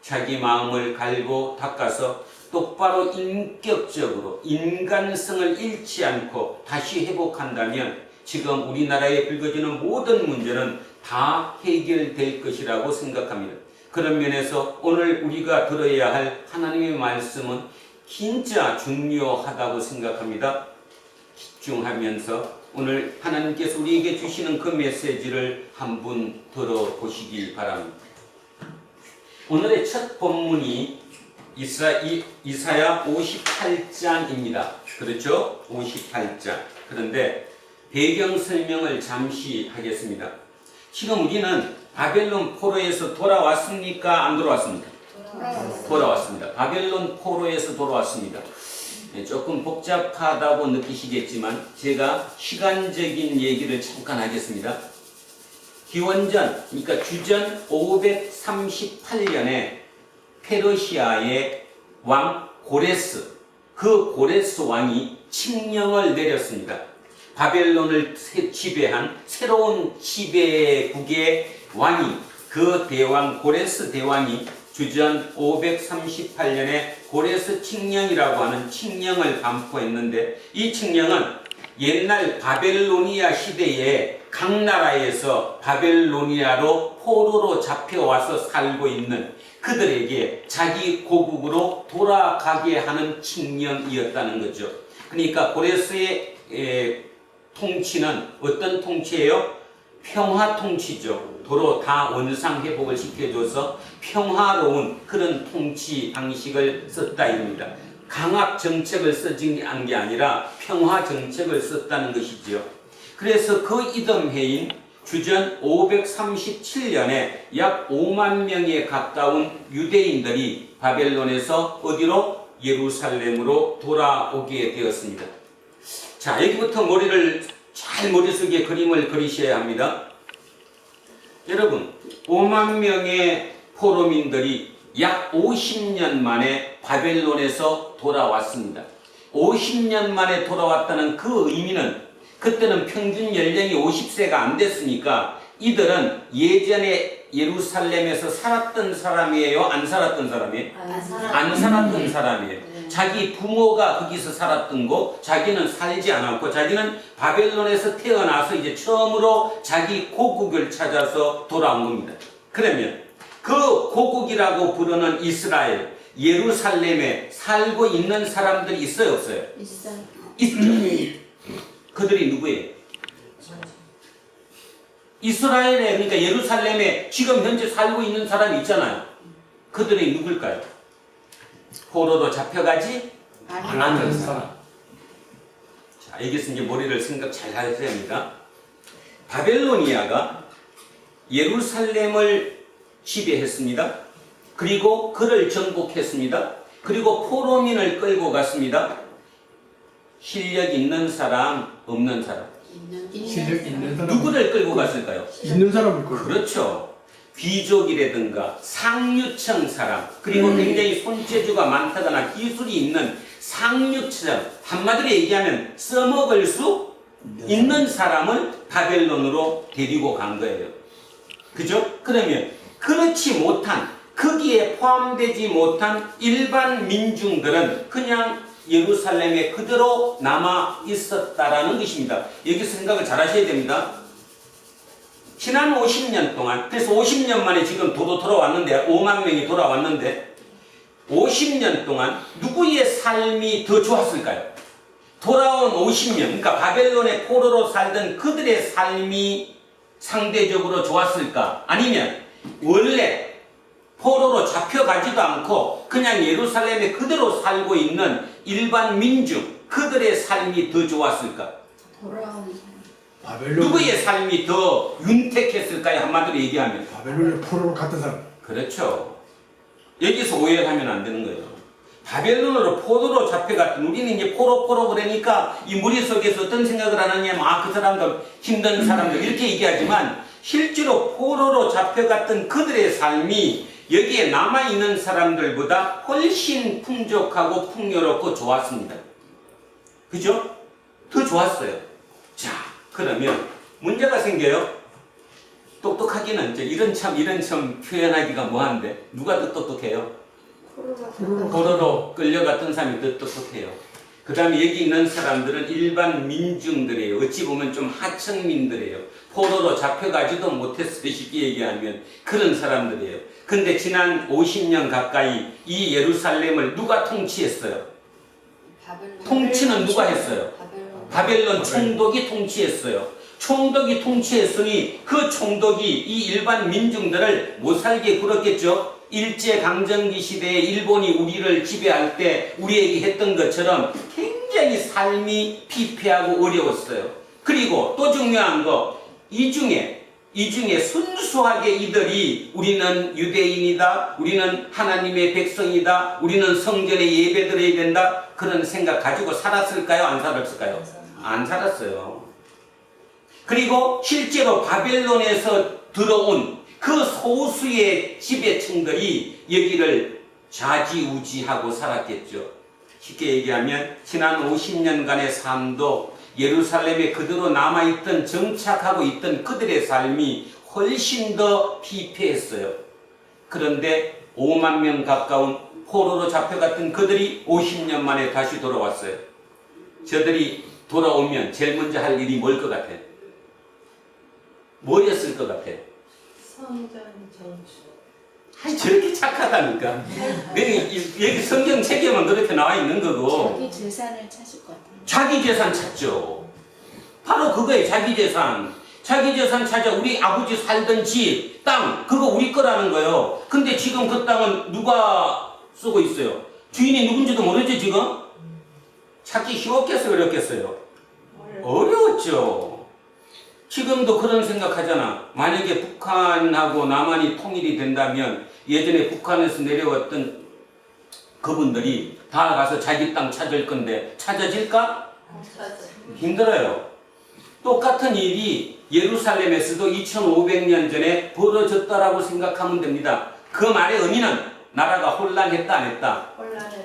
자기 마음을 갈고 닦아서 똑바로 인격적으로 인간성을 잃지 않고 다시 회복한다면 지금 우리나라에 불거지는 모든 문제는 다 해결될 것이라고 생각합니다. 그런 면에서 오늘 우리가 들어야 할 하나님의 말씀은 진짜 중요하다고 생각합니다. 집중하면서 오늘 하나님께서 우리에게 주시는 그 메시지를 한번 들어보시기 바랍니다. 오늘의 첫 본문이 이사야 58장입니다. 그렇죠? 58장. 그런데 배경 설명을 잠시 하겠습니다. 지금 우리는 바벨론 포로에서 돌아왔습니까? 안 돌아왔습니까? 돌아왔습니다. 바벨론 포로에서 돌아왔습니다. 조금 복잡하다고 느끼시겠지만 제가 시간적인 얘기를 잠깐 하겠습니다. 기원전, 그러니까 주전 538년에 페르시아의 왕 고레스, 그 고레스 왕이 칙령을 내렸습니다. 바벨론을 지배한 새로운 지배국의 왕이, 그 대왕 고레스 대왕이 주전 538년에 고레스 칙령이라고 하는 칙령을 반포했는데, 이 칙령은 옛날 바벨로니아 시대에 각 나라에서 바벨로니아로 포로로 잡혀와서 살고 있는 그들에게 자기 고국으로 돌아가게 하는 칙령이었다는 거죠. 그러니까 고레스의 통치는 어떤 통치예요? 평화 통치죠. 도로 다 원상 회복을 시켜줘서 평화로운 그런 통치 방식을 썼다 입니다. 강압 정책을 쓰지 않은 게 아니라 평화 정책을 썼다는 것이지요. 그래서 그 이듬해인 주전 537년에 약 5만 명에 가까운 유대인들이 바벨론에서 어디로? 예루살렘으로 돌아오게 되었습니다. 자, 여기부터 잘 머릿속에 그림을 그리셔야 합니다. 여러분, 5만 명의 포로민들이 약 50년 만에 바벨론에서 돌아왔습니다. 50년 만에 돌아왔다는 그 의미는 그때는 평균 연령이 50세가 안 됐으니까 이들은 예전에 예루살렘에서 살았던 사람이에요? 안 살았던 사람이에요? 안 살았던 사람이에요. 자기 부모가 거기서 살았던 거, 자기는 살지 않았고, 자기는 바벨론에서 태어나서 이제 처음으로 자기 고국을 찾아서 돌아온 겁니다. 그러면 그 고국이라고 부르는 이스라엘, 예루살렘에 살고 있는 사람들이 있어요, 없어요? 있죠. 그들이 누구예요? 이스라엘에, 그러니까 예루살렘에 지금 현재 살고 있는 사람이 있잖아요. 그들이 누굴까요? 포로로 잡혀가지 않은 사람. 자, 여기서 이제 머리를 생각 잘 하셔야 됩니다. 바벨로니아가 예루살렘을 지배했습니다. 그리고 그를 정복했습니다. 그리고 포로민을 끌고 갔습니다. 실력 있는 사람, 없는 사람? 실력 있는 사람. 누구를 끌고 갔을까요? 있는 사람을 끌고. 그렇죠. 귀족이라든가 상류층 사람, 그리고 굉장히 손재주가 많다거나 기술이 있는 상류층, 한마디로 얘기하면 써먹을 수 있는 사람을 바벨론으로 데리고 간 거예요. 그죠? 그러면 그렇지 못한, 거기에 포함되지 못한 일반 민중들은 그냥 예루살렘에 그대로 남아 있었다라는 것입니다. 여기서 생각을 잘 하셔야 됩니다. 지난 50년 동안, 그래서 50년 만에 지금 도로 돌아왔는데, 5만 명이 돌아왔는데, 50년 동안 누구의 삶이 더 좋았을까요? 돌아온 50년, 그러니까 바벨론의 포로로 살던 그들의 삶이 상대적으로 좋았을까? 아니면 원래 포로로 잡혀가지도 않고 그냥 예루살렘에 그대로 살고 있는 일반 민중, 그들의 삶이 더 좋았을까? 누구의 삶이 더 윤택했을까요? 한마디로 얘기하면 바벨론의 포로로 갔던 사람. 그렇죠. 여기서 오해를 하면 안 되는 거예요. 바벨론으로 포로로 잡혀갔던, 우리는 이제 포로 그러니까 이 머릿속에서 어떤 생각을 하느냐면, 그 사람들 힘든 사람들 이렇게 얘기하지만, 실제로 포로로 잡혀갔던 그들의 삶이 여기에 남아있는 사람들보다 훨씬 풍족하고 풍요롭고 좋았습니다. 그죠? 더 좋았어요. 자, 그러면 문제가 생겨요. 똑똑하기는 이런 참 표현하기가 뭐한데 누가 더 똑똑해요? 포로로 끌려갔던 사람이 더 똑똑해요. 그 다음에 여기 있는 사람들은 일반 민중들이에요. 어찌 보면 좀 하층민들이에요. 포로로 잡혀가지도 못했어요. 쉽게 얘기하면 그런 사람들이에요. 근데 지난 50년 가까이 이 예루살렘을 누가 통치했어요? 통치는 누가 했어요? 바벨론 총독이 통치했어요. 총독이 통치했으니 그 총독이 이 일반 민중들을 못살게 굴었겠죠. 일제강점기 시대에 일본이 우리를 지배할 때 우리에게 했던 것처럼 굉장히 삶이 피폐하고 어려웠어요. 그리고 또 중요한 거, 이 중에 순수하게 이들이 우리는 유대인이다, 우리는 하나님의 백성이다, 우리는 성전에 예배드려야 된다, 그런 생각 가지고 살았을까요? 안 살았을까요? 안 살았어요. 그리고 실제로 바벨론에서 들어온 그 소수의 지배층들이 여기를 좌지우지하고 살았겠죠. 쉽게 얘기하면 지난 50년간의 삶도 예루살렘에 그대로 남아있던 정착하고 있던 그들의 삶이 훨씬 더 피폐했어요. 그런데 5만 명 가까운 포로로 잡혀갔던 그들이 50년 만에 다시 돌아왔어요. 저들이 돌아오면 제일 먼저 할 일이 뭘 것 같아요? 뭐였을 것 같아요? 성전 정수. 아니 저렇게 착하다니까. 여기 성경 책에만 그렇게 나와 있는 거고. 자기 재산을 찾을 것 같아요. 자기 재산 찾죠. 바로 그거예요. 자기 재산. 자기 재산 찾아. 우리 아버지 살던 집, 땅, 그거 우리 거라는 거예요. 근데 지금 그 땅은 누가 쓰고 있어요? 주인이 누군지도 모르죠 지금? 찾기 쉬웠겠어요? 어렵겠어요? 어려웠죠. 지금도 그런 생각하잖아. 만약에 북한하고 남한이 통일이 된다면 예전에 북한에서 내려왔던 그분들이 다 가서 자기 땅 찾을 건데 찾아질까? 힘들어요. 똑같은 일이 예루살렘에서도 2500년 전에 벌어졌다라고 생각하면 됩니다. 그 말의 의미는 나라가 혼란했다 안 했다?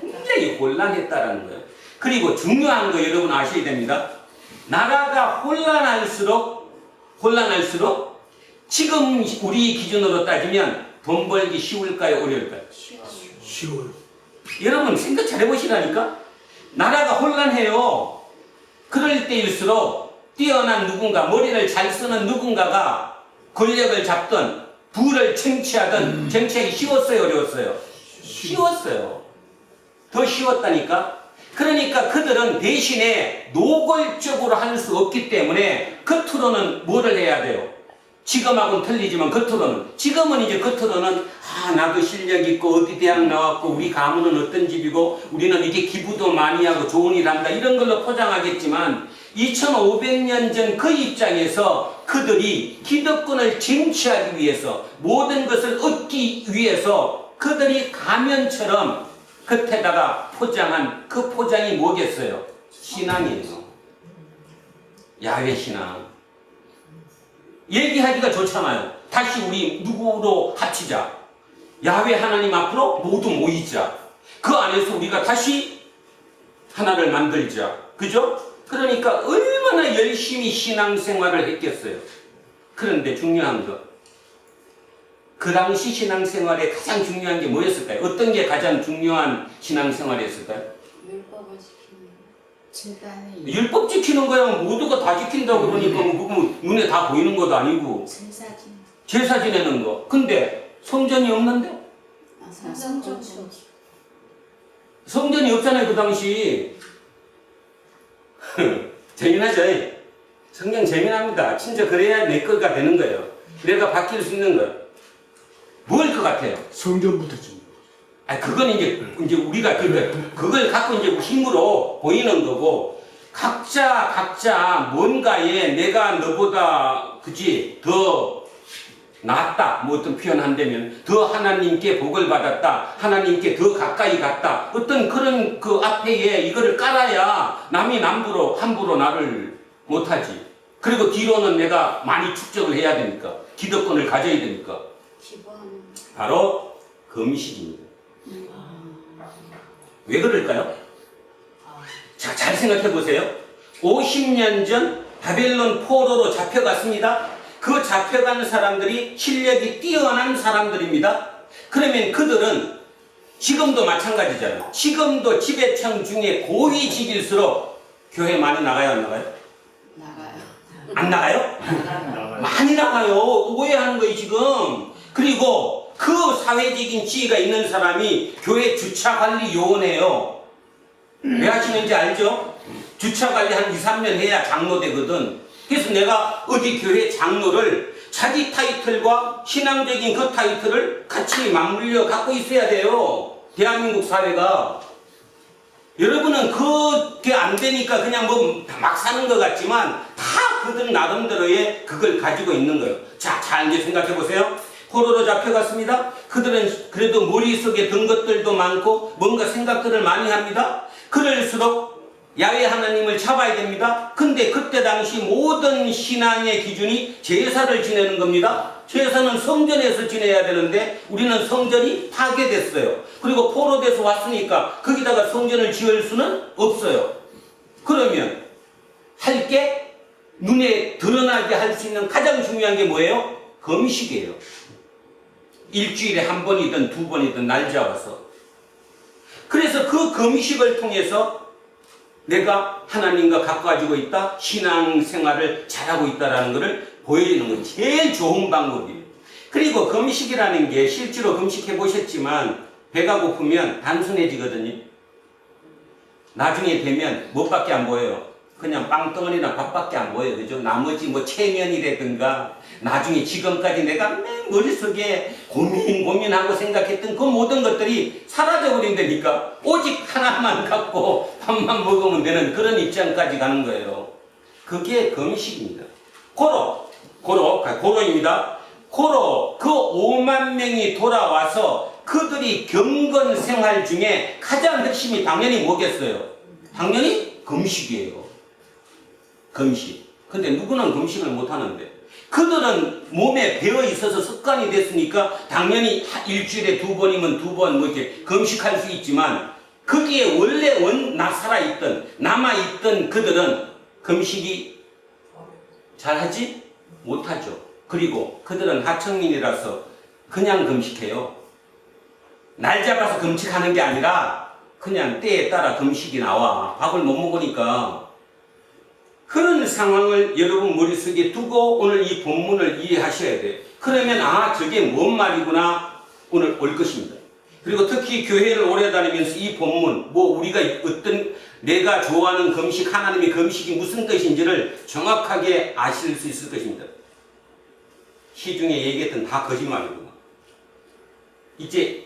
굉장히 혼란했다라는 거예요. 그리고 중요한 거 여러분 아셔야 됩니다. 나라가 혼란할수록 지금 우리 기준으로 따지면 돈 벌기 쉬울까요? 어려울까요? 쉬워요. 여러분 생각 잘 해보시라니까. 나라가 혼란해요. 그럴 때일수록 뛰어난 누군가, 머리를 잘 쓰는 누군가가 권력을 잡던 부를 쟁취하던 정치하기 쉬웠어요? 어려웠어요? 쉬웠어요. 더 쉬웠다니까. 그러니까 그들은 대신에 노골적으로 할 수 없기 때문에 겉으로는 뭐를 해야 돼요? 지금하고는 틀리지만 지금은 이제 겉으로는 나도 실력 있고 어디 대학 나왔고 우리 가문은 어떤 집이고 우리는 이게 기부도 많이 하고 좋은 일 한다 이런 걸로 포장하겠지만 2500년 전 그 입장에서 그들이 기득권을 쟁취하기 위해서 모든 것을 얻기 위해서 그들이 가면처럼 겉에다가 포장한 그 포장이 뭐겠어요? 신앙이에요. 야훼 신앙. 얘기하기가 좋잖아요. 다시 우리 누구로 합치자. 야훼 하나님 앞으로 모두 모이자. 그 안에서 우리가 다시 하나를 만들자. 그죠? 그러니까 얼마나 열심히 신앙생활을 했겠어요. 그런데 중요한 거. 그 당시 신앙생활에 가장 중요한 게 뭐였을까요? 어떤 게 가장 중요한 신앙생활이었을까요? 율법을 지키는 재단의 율법 지키는 거야 모두가 다 지킨다고 그러니까 그거 눈에 다 보이는 것도 아니고 제사 지내는 거. 근데 성전이 없는데? 성전이 없잖아요 그 당시. 재미나죠? 성경 재미납니다. 진짜 그래야 내 거가 되는 거예요. 내가 바뀔 수 있는 거예요. 뭘 것 같아요? 성전부터 좀. 그건 이제 우리가 그걸 갖고 이제 힘으로 보이는 거고, 각자 뭔가에 내가 너보다 더 낫다, 뭐 어떤 표현한다면 더 하나님께 복을 받았다, 하나님께 더 가까이 갔다, 어떤 그런 그 앞에 이거를 깔아야 남이 함부로 나를 못하지. 그리고 뒤로는 내가 많이 축적을 해야 되니까, 기득권을 가져야 되니까. 바로 금식입니다. 왜 그럴까요? 자, 잘 생각해 보세요. 50년 전 바벨론 포로로 잡혀갔습니다. 그 잡혀간 사람들이 실력이 뛰어난 사람들입니다. 그러면 그들은 지금도 마찬가지잖아요. 지금도 지배층 중에 고위직일수록 교회 많이 나가요, 안 나가요? 나가요. 안 나가요? 많이 나가요. 오해하는 거예요, 지금. 그리고 그 사회적인 지위가 있는 사람이 교회 주차 관리 요원이에요. 왜 하시는지 알죠? 주차 관리 한 2, 3년 해야 장로 되거든. 그래서 내가 어디 교회 장로를 자기 타이틀과 신앙적인 그 타이틀을 같이 맞물려 갖고 있어야 돼요. 대한민국 사회가. 여러분은 그게 안 되니까 그냥 뭐 막 사는 것 같지만 다 그들 나름대로의 그걸 가지고 있는 거예요. 자, 잘 이제 생각해 보세요. 포로로 잡혀갔습니다. 그들은 그래도 머릿속에 든 것들도 많고 뭔가 생각들을 많이 합니다. 그럴수록 야훼 하나님을 잡아야 됩니다. 근데 그때 당시 모든 신앙의 기준이 제사를 지내는 겁니다. 제사는 성전에서 지내야 되는데 우리는 성전이 파괴됐어요. 그리고 포로돼서 왔으니까 거기다가 성전을 지을 수는 없어요. 그러면 할 게 눈에 드러나게 할 수 있는 가장 중요한 게 뭐예요? 금식이에요. 일주일에 한 번이든 두 번이든 날 잡아서. 그래서 그 금식을 통해서 내가 하나님과 가까워지고 있다, 신앙생활을 잘하고 있다는 것을 보여주는 건 제일 좋은 방법이에요. 그리고 금식이라는 게 실제로 금식해 보셨지만 배가 고프면 단순해지거든요. 나중에 되면 뭐밖에 안 보여요. 그냥 빵덩어리나 밥밖에 안 보여요. 그죠? 나머지 뭐 체면이라든가 나중에 지금까지 내가 맨 머릿속에 고민하고 생각했던 그 모든 것들이 사라져 버린다니까. 오직 하나만 갖고 밥만 먹으면 되는 그런 입장까지 가는 거예요. 그게 금식입니다. 고로입니다. 고로 그 5만 명이 돌아와서 그들이 경건 생활 중에 가장 핵심이 당연히 뭐겠어요? 당연히 금식이에요. 금식. 근데 누구는 금식을 못 하는데 그들은 몸에 배어 있어서 습관이 됐으니까 당연히 일주일에 두 번이면 두 번 뭐 이렇게 금식할 수 있지만 거기에 원래 남아있던 그들은 금식이 잘하지 못하죠. 그리고 그들은 하청민이라서 그냥 금식해요. 날 잡아서 금식하는 게 아니라 그냥 때에 따라 금식이 나와. 밥을 못 먹으니까. 그런 상황을 여러분 머릿속에 두고 오늘 이 본문을 이해하셔야 돼요. 그러면 저게 뭔 말이구나 오늘 올 것입니다. 그리고 특히 교회를 오래 다니면서 이 본문 우리가 어떤 내가 좋아하는 금식, 하나님의 금식이 무슨 뜻인지를 정확하게 아실 수 있을 것입니다. 시중에 얘기했던 다 거짓말이구나. 이제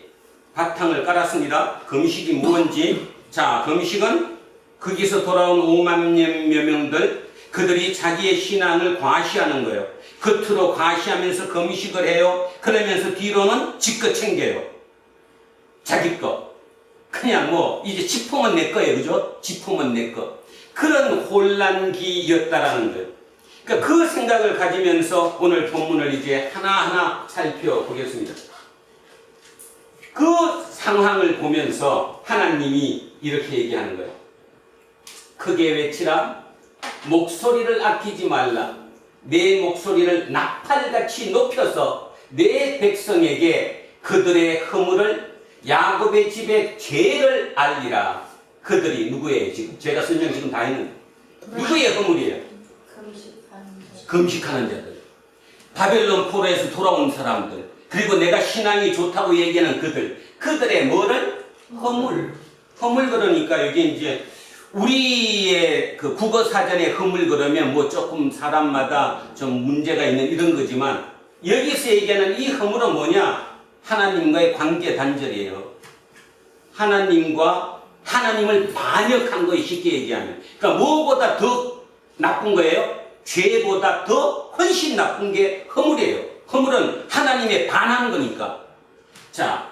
바탕을 깔았습니다. 금식이 뭔지. 자, 금식은 거기서 돌아온 5만여 명들 그들이 자기의 신앙을 과시하는 거예요. 겉으로 과시하면서 금식을 해요. 그러면서 뒤로는 지껏 챙겨요. 자기 거. 그냥 이제 지품은 내 거예요. 그죠? 지품은 내 거. 그런 혼란기였다라는 거예요. 그러니까 그 생각을 가지면서 오늘 본문을 이제 하나하나 살펴보겠습니다. 그 상황을 보면서 하나님이 이렇게 얘기하는 거예요. 크게 외치라. 목소리를 아끼지 말라. 내 목소리를 나팔같이 높여서 내 백성에게 그들의 허물을 야곱의 집의 죄를 알리라. 그들이 누구예요? 지금 제가 설명 지금 다 했는데 누구의 허물이에요? 금식하는 자들. 바벨론 포로에서 돌아온 사람들. 그리고 내가 신앙이 좋다고 얘기하는 그들의 뭐를? 허물. 허물 그러니까 여기 이제 우리의 그 국어 사전에 허물 그러면 조금 사람마다 좀 문제가 있는 이런 거지만 여기서 얘기하는 이 허물은 뭐냐? 하나님과의 관계 단절이에요. 하나님을 반역한 거에 쉽게 얘기하면. 그러니까 무엇보다 더 나쁜 거예요? 죄보다 더 훨씬 나쁜 게 허물이에요. 허물은 하나님에 반하는 거니까. 자,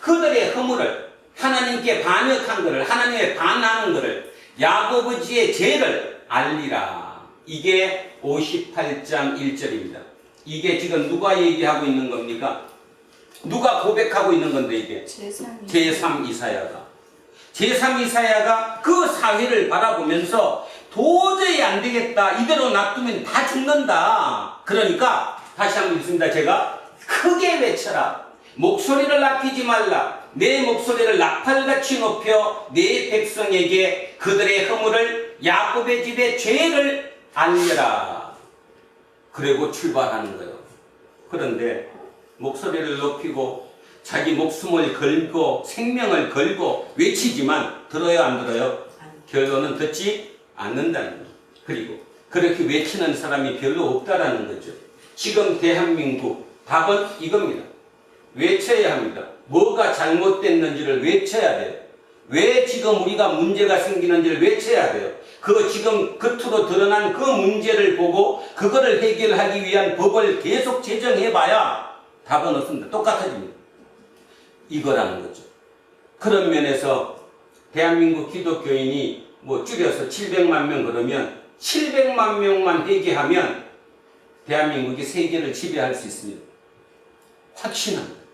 그들의 허물을 하나님께 반역한 거를 하나님에 반하는 거를 야고보지의 죄를 알리라. 이게 58장 1절입니다. 이게 지금 누가 얘기하고 있는 겁니까? 누가 고백하고 있는 건데 이게? 제3 이사야가 그 사회를 바라보면서 도저히 안 되겠다. 이대로 놔두면 다 죽는다. 그러니까 다시 한번 읽습니다. 제가 크게 외쳐라. 목소리를 낮추지 말라. 내 목소리를 나팔같이 높여 내 백성에게 그들의 허물을 야곱의 집의 죄를 알려라. 그리고 출발하는 거예요. 그런데 목소리를 높이고 자기 목숨을 걸고 생명을 걸고 외치지만 들어요 안 들어요? 결론은 듣지 않는다는 거예요. 그리고 그렇게 외치는 사람이 별로 없다라는 거죠. 지금 대한민국 답은 이겁니다. 외쳐야 합니다. 뭐가 잘못됐는지를 외쳐야 돼요. 왜 지금 우리가 문제가 생기는지를 외쳐야 돼요. 그 지금 겉으로 드러난 그 문제를 보고 그거를 해결하기 위한 법을 계속 제정해봐야 답은 없습니다. 똑같아집니다. 이거라는 거죠. 그런 면에서 대한민국 기독교인이 뭐 줄여서 700만 명 그러면 700만 명만 회개하면 대한민국이 세계를 지배할 수 있습니다. 확신합니다.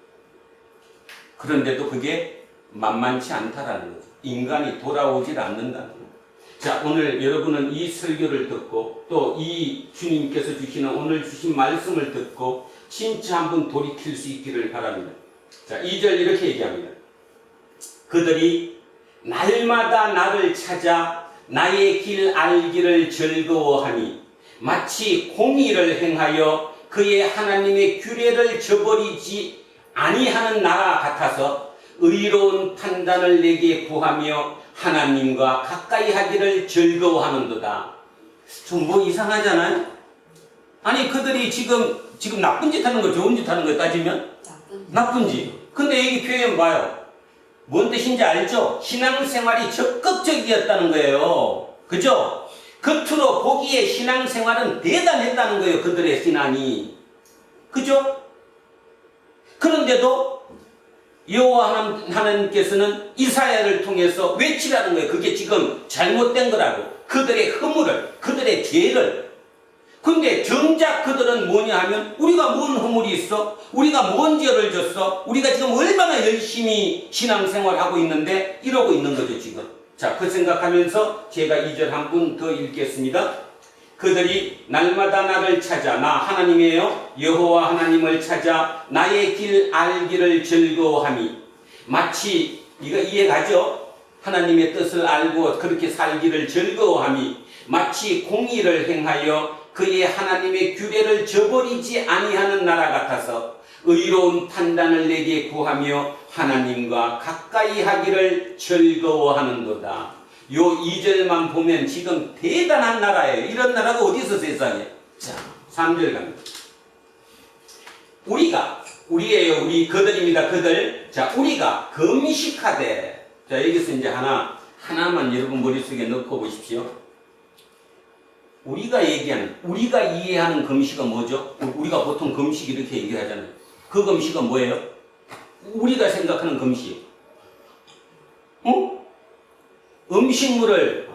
그런데도 그게 만만치 않다라는 거죠. 인간이 돌아오질 않는다는 거죠. 자, 오늘 여러분은 이 설교를 듣고 또 이 주님께서 주시는 오늘 주신 말씀을 듣고 진짜 한번 돌이킬 수 있기를 바랍니다. 자, 2절 이렇게 얘기합니다. 그들이 날마다 나를 찾아 나의 길 알기를 즐거워하니 마치 공의를 행하여 그의 하나님의 규례를 저버리지 아니하는 나라 같아서 의로운 판단을 내게 구하며 하나님과 가까이 하기를 즐거워하는도다. 좀 뭐 이상하잖아요? 아니 그들이 지금 나쁜 짓 하는 거 좋은 짓 하는 거 따지면 나쁜 짓. 근데 여기 표현 봐요. 뭔 뜻인지 알죠? 신앙생활이 적극적이었다는 거예요. 그죠? 겉으로 보기에 신앙생활은 대단했다는 거예요. 그들의 신앙이. 그죠? 그런데도 여호와 하나님께서는 이사야를 통해서 외치라는 거예요. 그게 지금 잘못된 거라고. 그들의 허물을, 그들의 죄를. 근데 정작 그들은 뭐냐 하면 우리가 뭔 허물이 있어? 우리가 뭔 죄를 졌어? 우리가 지금 얼마나 열심히 신앙생활하고 있는데 이러고 있는 거죠 지금. 자, 그 생각하면서 제가 2절 한 분 더 읽겠습니다. 그들이 날마다 나를 찾아, 나 하나님이에요. 여호와 하나님을 찾아 나의 길 알기를 즐거워함이 마치 이거 이해가죠? 하나님의 뜻을 알고 그렇게 살기를 즐거워함이 마치 공의를 행하여 그의 하나님의 규례를 저버리지 아니하는 나라 같아서 의로운 판단을 내게 구하며 하나님과 가까이 하기를 즐거워하는도다. 요 2절만 보면 지금 대단한 나라예요. 이런 나라가 어디 있어 세상에. 자, 3절 갑니다. 우리예요. 우리 그들입니다. 그들. 자, 우리가 금식하되. 자, 여기서 이제 하나만 여러분 머릿속에 넣고 보십시오. 우리가 이해하는 금식은 뭐죠? 우리가 보통 금식 이렇게 얘기하잖아요. 그 금식은 뭐예요? 우리가 생각하는 금식. 음식물을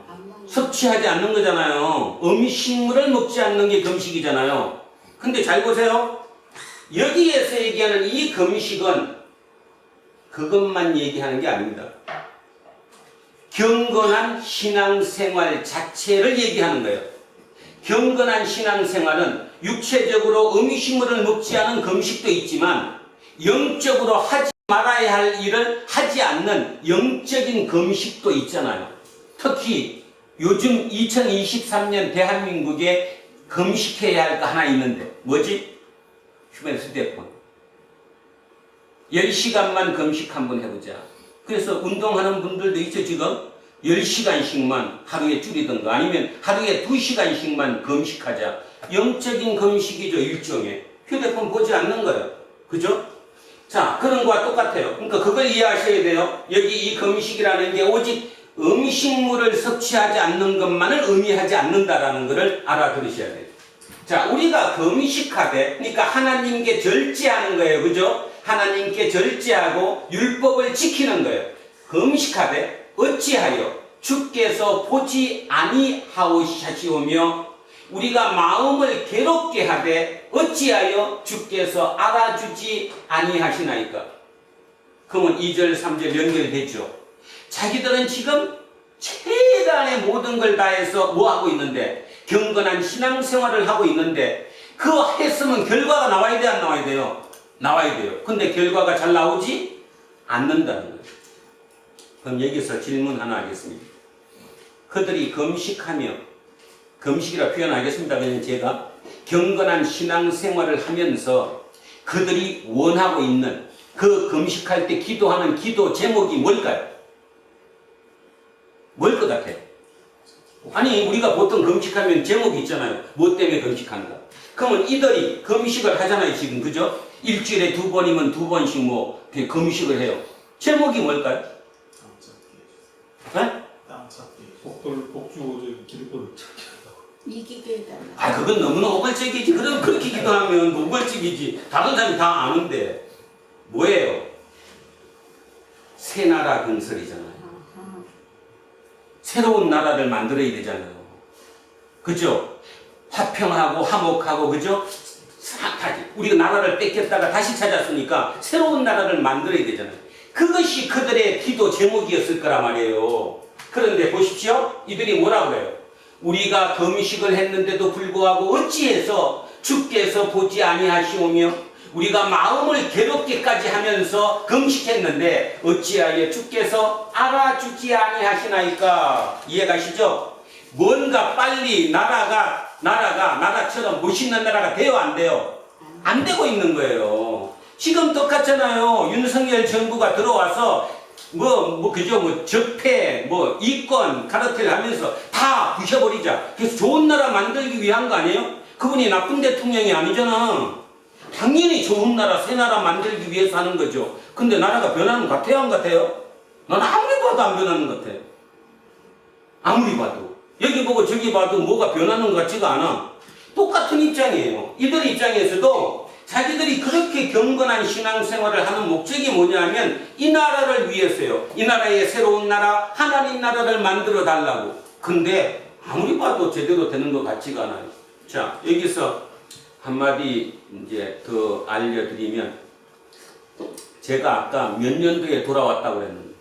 섭취하지 않는 거잖아요. 음식물을 먹지 않는 게 금식이잖아요. 근데 잘 보세요. 여기에서 얘기하는 이 금식은 그것만 얘기하는 게 아닙니다. 경건한 신앙생활 자체를 얘기하는 거예요. 경건한 신앙생활은 육체적으로 음식물을 먹지 않은 금식도 있지만 영적으로 하지 말아야 할 일을 하지 않는 영적인 금식도 있잖아요. 특히 요즘 2023년 대한민국에 금식해야 할 거 하나 있는데 뭐지? 휴대폰. 10시간만 금식 한번 해보자. 그래서 운동하는 분들도 있죠. 지금 10시간씩만 하루에 줄이든가 아니면 하루에 2시간씩만 금식하자. 영적인 금식이죠. 일종의. 휴대폰 보지 않는 거예요. 그죠? 자, 그런 거와 똑같아요. 그러니까 그걸 이해하셔야 돼요. 여기 이 금식이라는 게 오직 음식물을 섭취하지 않는 것만을 의미하지 않는다라는 것을 알아들으셔야 돼요. 자, 우리가 금식하되, 그러니까 하나님께 절제하는 거예요. 그죠? 하나님께 절제하고 율법을 지키는 거예요. 금식하되 어찌하여 주께서 보지 아니하시오며 우리가 마음을 괴롭게 하되 어찌하여 주께서 알아주지 아니하시나이까. 그러면 2절 3절 연결되죠. 자기들은 지금 최대 최대한의 모든 걸 다해서 뭐 하고 있는데 경건한 신앙생활을 하고 있는데 그거 했으면 결과가 나와야 돼, 안 나와야 돼요? 나와야 돼요. 근데 결과가 잘 나오지 않는다는 거예요. 그럼 여기서 질문 하나 하겠습니다. 그들이 금식하며, 금식이라 표현하겠습니다. 그냥 제가 경건한 신앙생활을 하면서 그들이 원하고 있는 그 금식할 때 기도하는 기도 제목이 뭘까요? 뭘 것 같아요? 아니, 우리가 보통 금식하면 제목이 있잖아요. 뭐 때문에 금식한다. 그러면 이들이 금식을 하잖아요, 지금. 그죠? 일주일에 2번이면 2번씩 뭐 금식을 해요. 제목이 뭘까요? 네? 복주고제 기득권을 이기게 해달라. 아, 그건 너무나 오글적이지. 그럼 그렇게 기도하면 오글적이지. 다른 사람이 다 아는데. 뭐예요? 새 나라 건설이잖아요. 새로운 나라를 만들어야 되잖아요. 그죠? 화평하고 화목하고, 그죠? 우리가 나라를 뺏겼다가 다시 찾았으니까 새로운 나라를 만들어야 되잖아요. 그것이 그들의 기도 제목이었을 거란 말이에요. 그런데 보십시오. 이들이 뭐라고 그래요? 우리가 금식을 했는데도 불구하고 어찌해서 주께서 보지 아니하시오며 우리가 마음을 괴롭게까지 하면서 금식했는데 어찌하여 주께서 알아주지 아니하시나이까. 이해가시죠? 뭔가 빨리 나라처럼 멋있는 나라가 돼요, 안 돼요? 안 되고 있는 거예요. 지금 똑같잖아요. 윤석열 정부가 들어와서 적폐, 이권, 카르텔 하면서 다 부셔버리자. 그래서 좋은 나라 만들기 위한 거 아니에요? 그분이 나쁜 대통령이 아니잖아. 당연히 좋은 나라, 새 나라 만들기 위해서 하는 거죠. 근데 나라가 변하는 것 같아요, 안 같아요? 난 아무리 봐도 안 변하는 것 같아요. 아무리 봐도. 여기 보고 저기 봐도 뭐가 변하는 것 같지가 않아. 똑같은 입장이에요. 이들 입장에서도 자기들이 그렇게 경건한 신앙생활을 하는 목적이 뭐냐면 이 나라를 위해서요. 이 나라의 새로운 나라, 하나님 나라를 만들어 달라고. 근데 아무리 봐도 제대로 되는 것 같지가 않아요. 자, 여기서 한마디 이제 더 알려드리면, 제가 아까 몇 년도에 돌아왔다고 그랬는데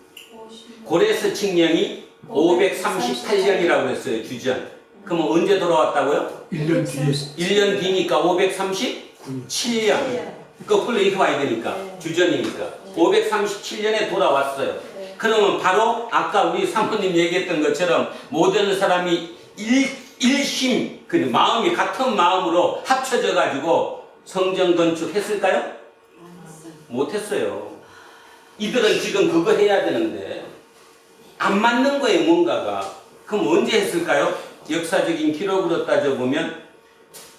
고레스 칙령이 538년이라고 했어요. 주전. 그럼 언제 돌아왔다고요? 1년 뒤에 1년 뒤니까 537년. 거꾸로 이렇게 와야 되니까. 주전이니까. 537년에 돌아왔어요. 그러면 바로 아까 우리 사모님 얘기했던 것처럼 모든 사람이 일심, 마음이 같은 마음으로 합쳐져 가지고 성전 건축했을까요? 못했어요. 이들은 지금 그거 해야 되는데 안 맞는 거예요, 뭔가가. 그럼 언제 했을까요? 역사적인 기록으로 따져보면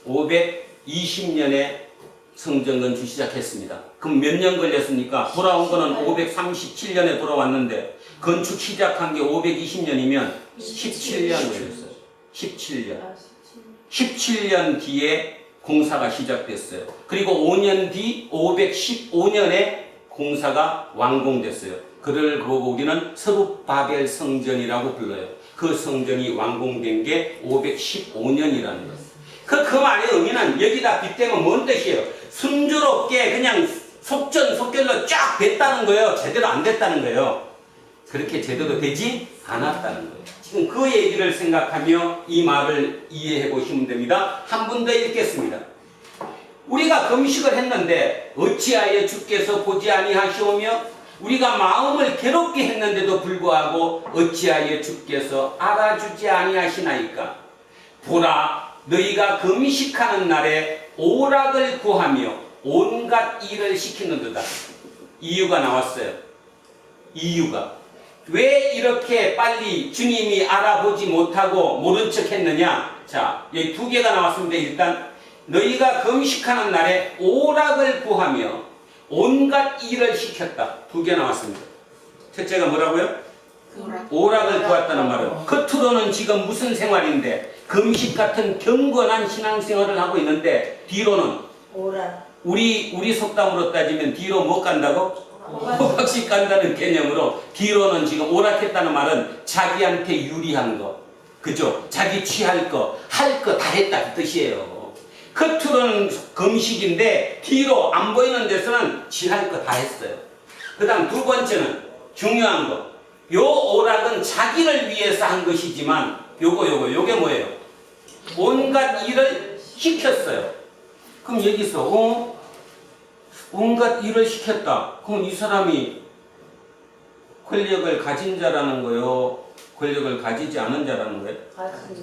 520년에 성전 건축 시작했습니다. 그럼 몇 년 걸렸습니까? 돌아온 거는 537년에 돌아왔는데 건축 시작한 게 520년이면 17년 걸렸어요. 17년 뒤에 공사가 시작됐어요. 그리고 5년 뒤 515년에 공사가 완공됐어요. 그를 보고 우리는 서룹바벨 성전이라고 불러요. 그 성전이 완공된 게 515년이라는 거예요. 그 말의 의미는 여기다 빗대면 뭔 뜻이에요? 순조롭게 그냥 속전속결로 쫙 됐다는 거예요. 제대로 안 됐다는 거예요. 그렇게 제대로 되지 않았다는 거예요. 지금 그 얘기를 생각하며 이 말을 이해해 보시면 됩니다. 한 번 더 읽겠습니다. 우리가 금식을 했는데 어찌하여 주께서 보지 아니하시오며 우리가 마음을 괴롭게 했는데도 불구하고 어찌하여 주께서 알아주지 아니하시나이까. 보라, 너희가 금식하는 날에 오락을 구하며 온갖 일을 시키는도다. 이유가 나왔어요. 이유가. 왜 이렇게 빨리 주님이 알아보지 못하고 모른 척 했느냐? 자, 여기 두 개가 나왔습니다. 일단 너희가 금식하는 날에 오락을 구하며 온갖 일을 시켰다. 두 개 나왔습니다. 첫째가 뭐라고요? 오락을 구했다는 말은 겉으로는 지금 무슨 생활인데 금식 같은 경건한 신앙생활을 하고 있는데 뒤로는 우리 속담으로 따지면 뒤로 못 간다고? 호박씨 간다는 개념으로 뒤로는 지금 오락했다는 말은 자기한테 유리한 거, 그죠? 자기 취할 거, 할 거 다 했다 그 뜻이에요. 겉으로는 금식인데 뒤로 안 보이는 데서는 지할 거 다 했어요. 그 다음 두 번째는 중요한 거. 요 오락은 자기를 위해 위해서 한 것이지만 요게 뭐예요? 온갖 일을 시켰어요. 그럼 여기서 온갖 일을 시켰다. 그럼 이 사람이 권력을 가진 자라는 거요? 권력을 가지지 않은 자라는 거예요?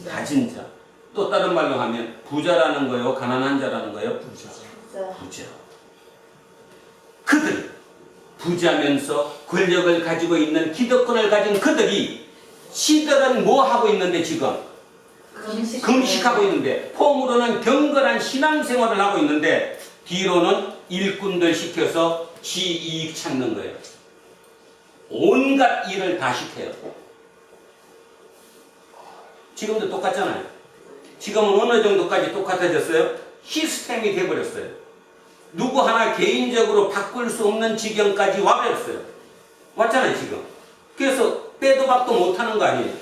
가진 자. 또 다른 말로 하면 부자라는 거요? 가난한 자라는 거예요? 부자. 그들 부자면서 권력을 가지고 있는 기득권을 가진 그들이 시들은 뭐 하고 있는데 지금? 금식하고 있는데 폼으로는 경건한 신앙생활을 하고 있는데 뒤로는 일꾼들 시켜서 지 이익 찾는 거예요. 온갖 일을 다 시켜요. 지금도 똑같잖아요. 지금은 어느 정도까지 똑같아졌어요? 시스템이 돼버렸어요. 누구 하나 개인적으로 바꿀 수 없는 지경까지 와버렸어요. 왔잖아요 지금. 그래서 빼도 박도 못하는 거 아니에요.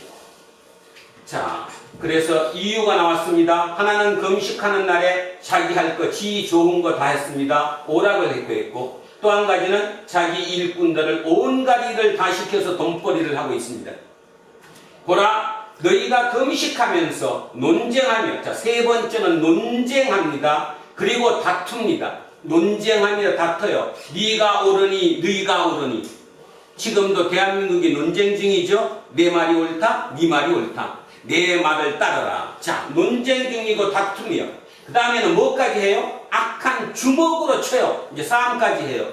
자, 그래서 이유가 나왔습니다. 하나는 금식하는 날에 자기 할 거, 지 좋은 거 다 했습니다. 오락을 했고, 또 한 가지는 자기 일꾼들을 온갖 일을 다 시켜서 돈벌이를 하고 있습니다. 보라, 너희가 금식하면서 논쟁하며, 자, 세 번째는 논쟁합니다. 그리고 다툽니다. 논쟁하며 다퉈요. 네가 옳으니 너희가 옳으니. 지금도 대한민국이 논쟁 중이죠. 내 말이 옳다, 네 말이 옳다. 내 말을 따르라. 자, 논쟁 중이고 다툼이요. 그 다음에는 뭐까지 해요? 악한 주먹으로 쳐요. 이제 싸움까지 해요.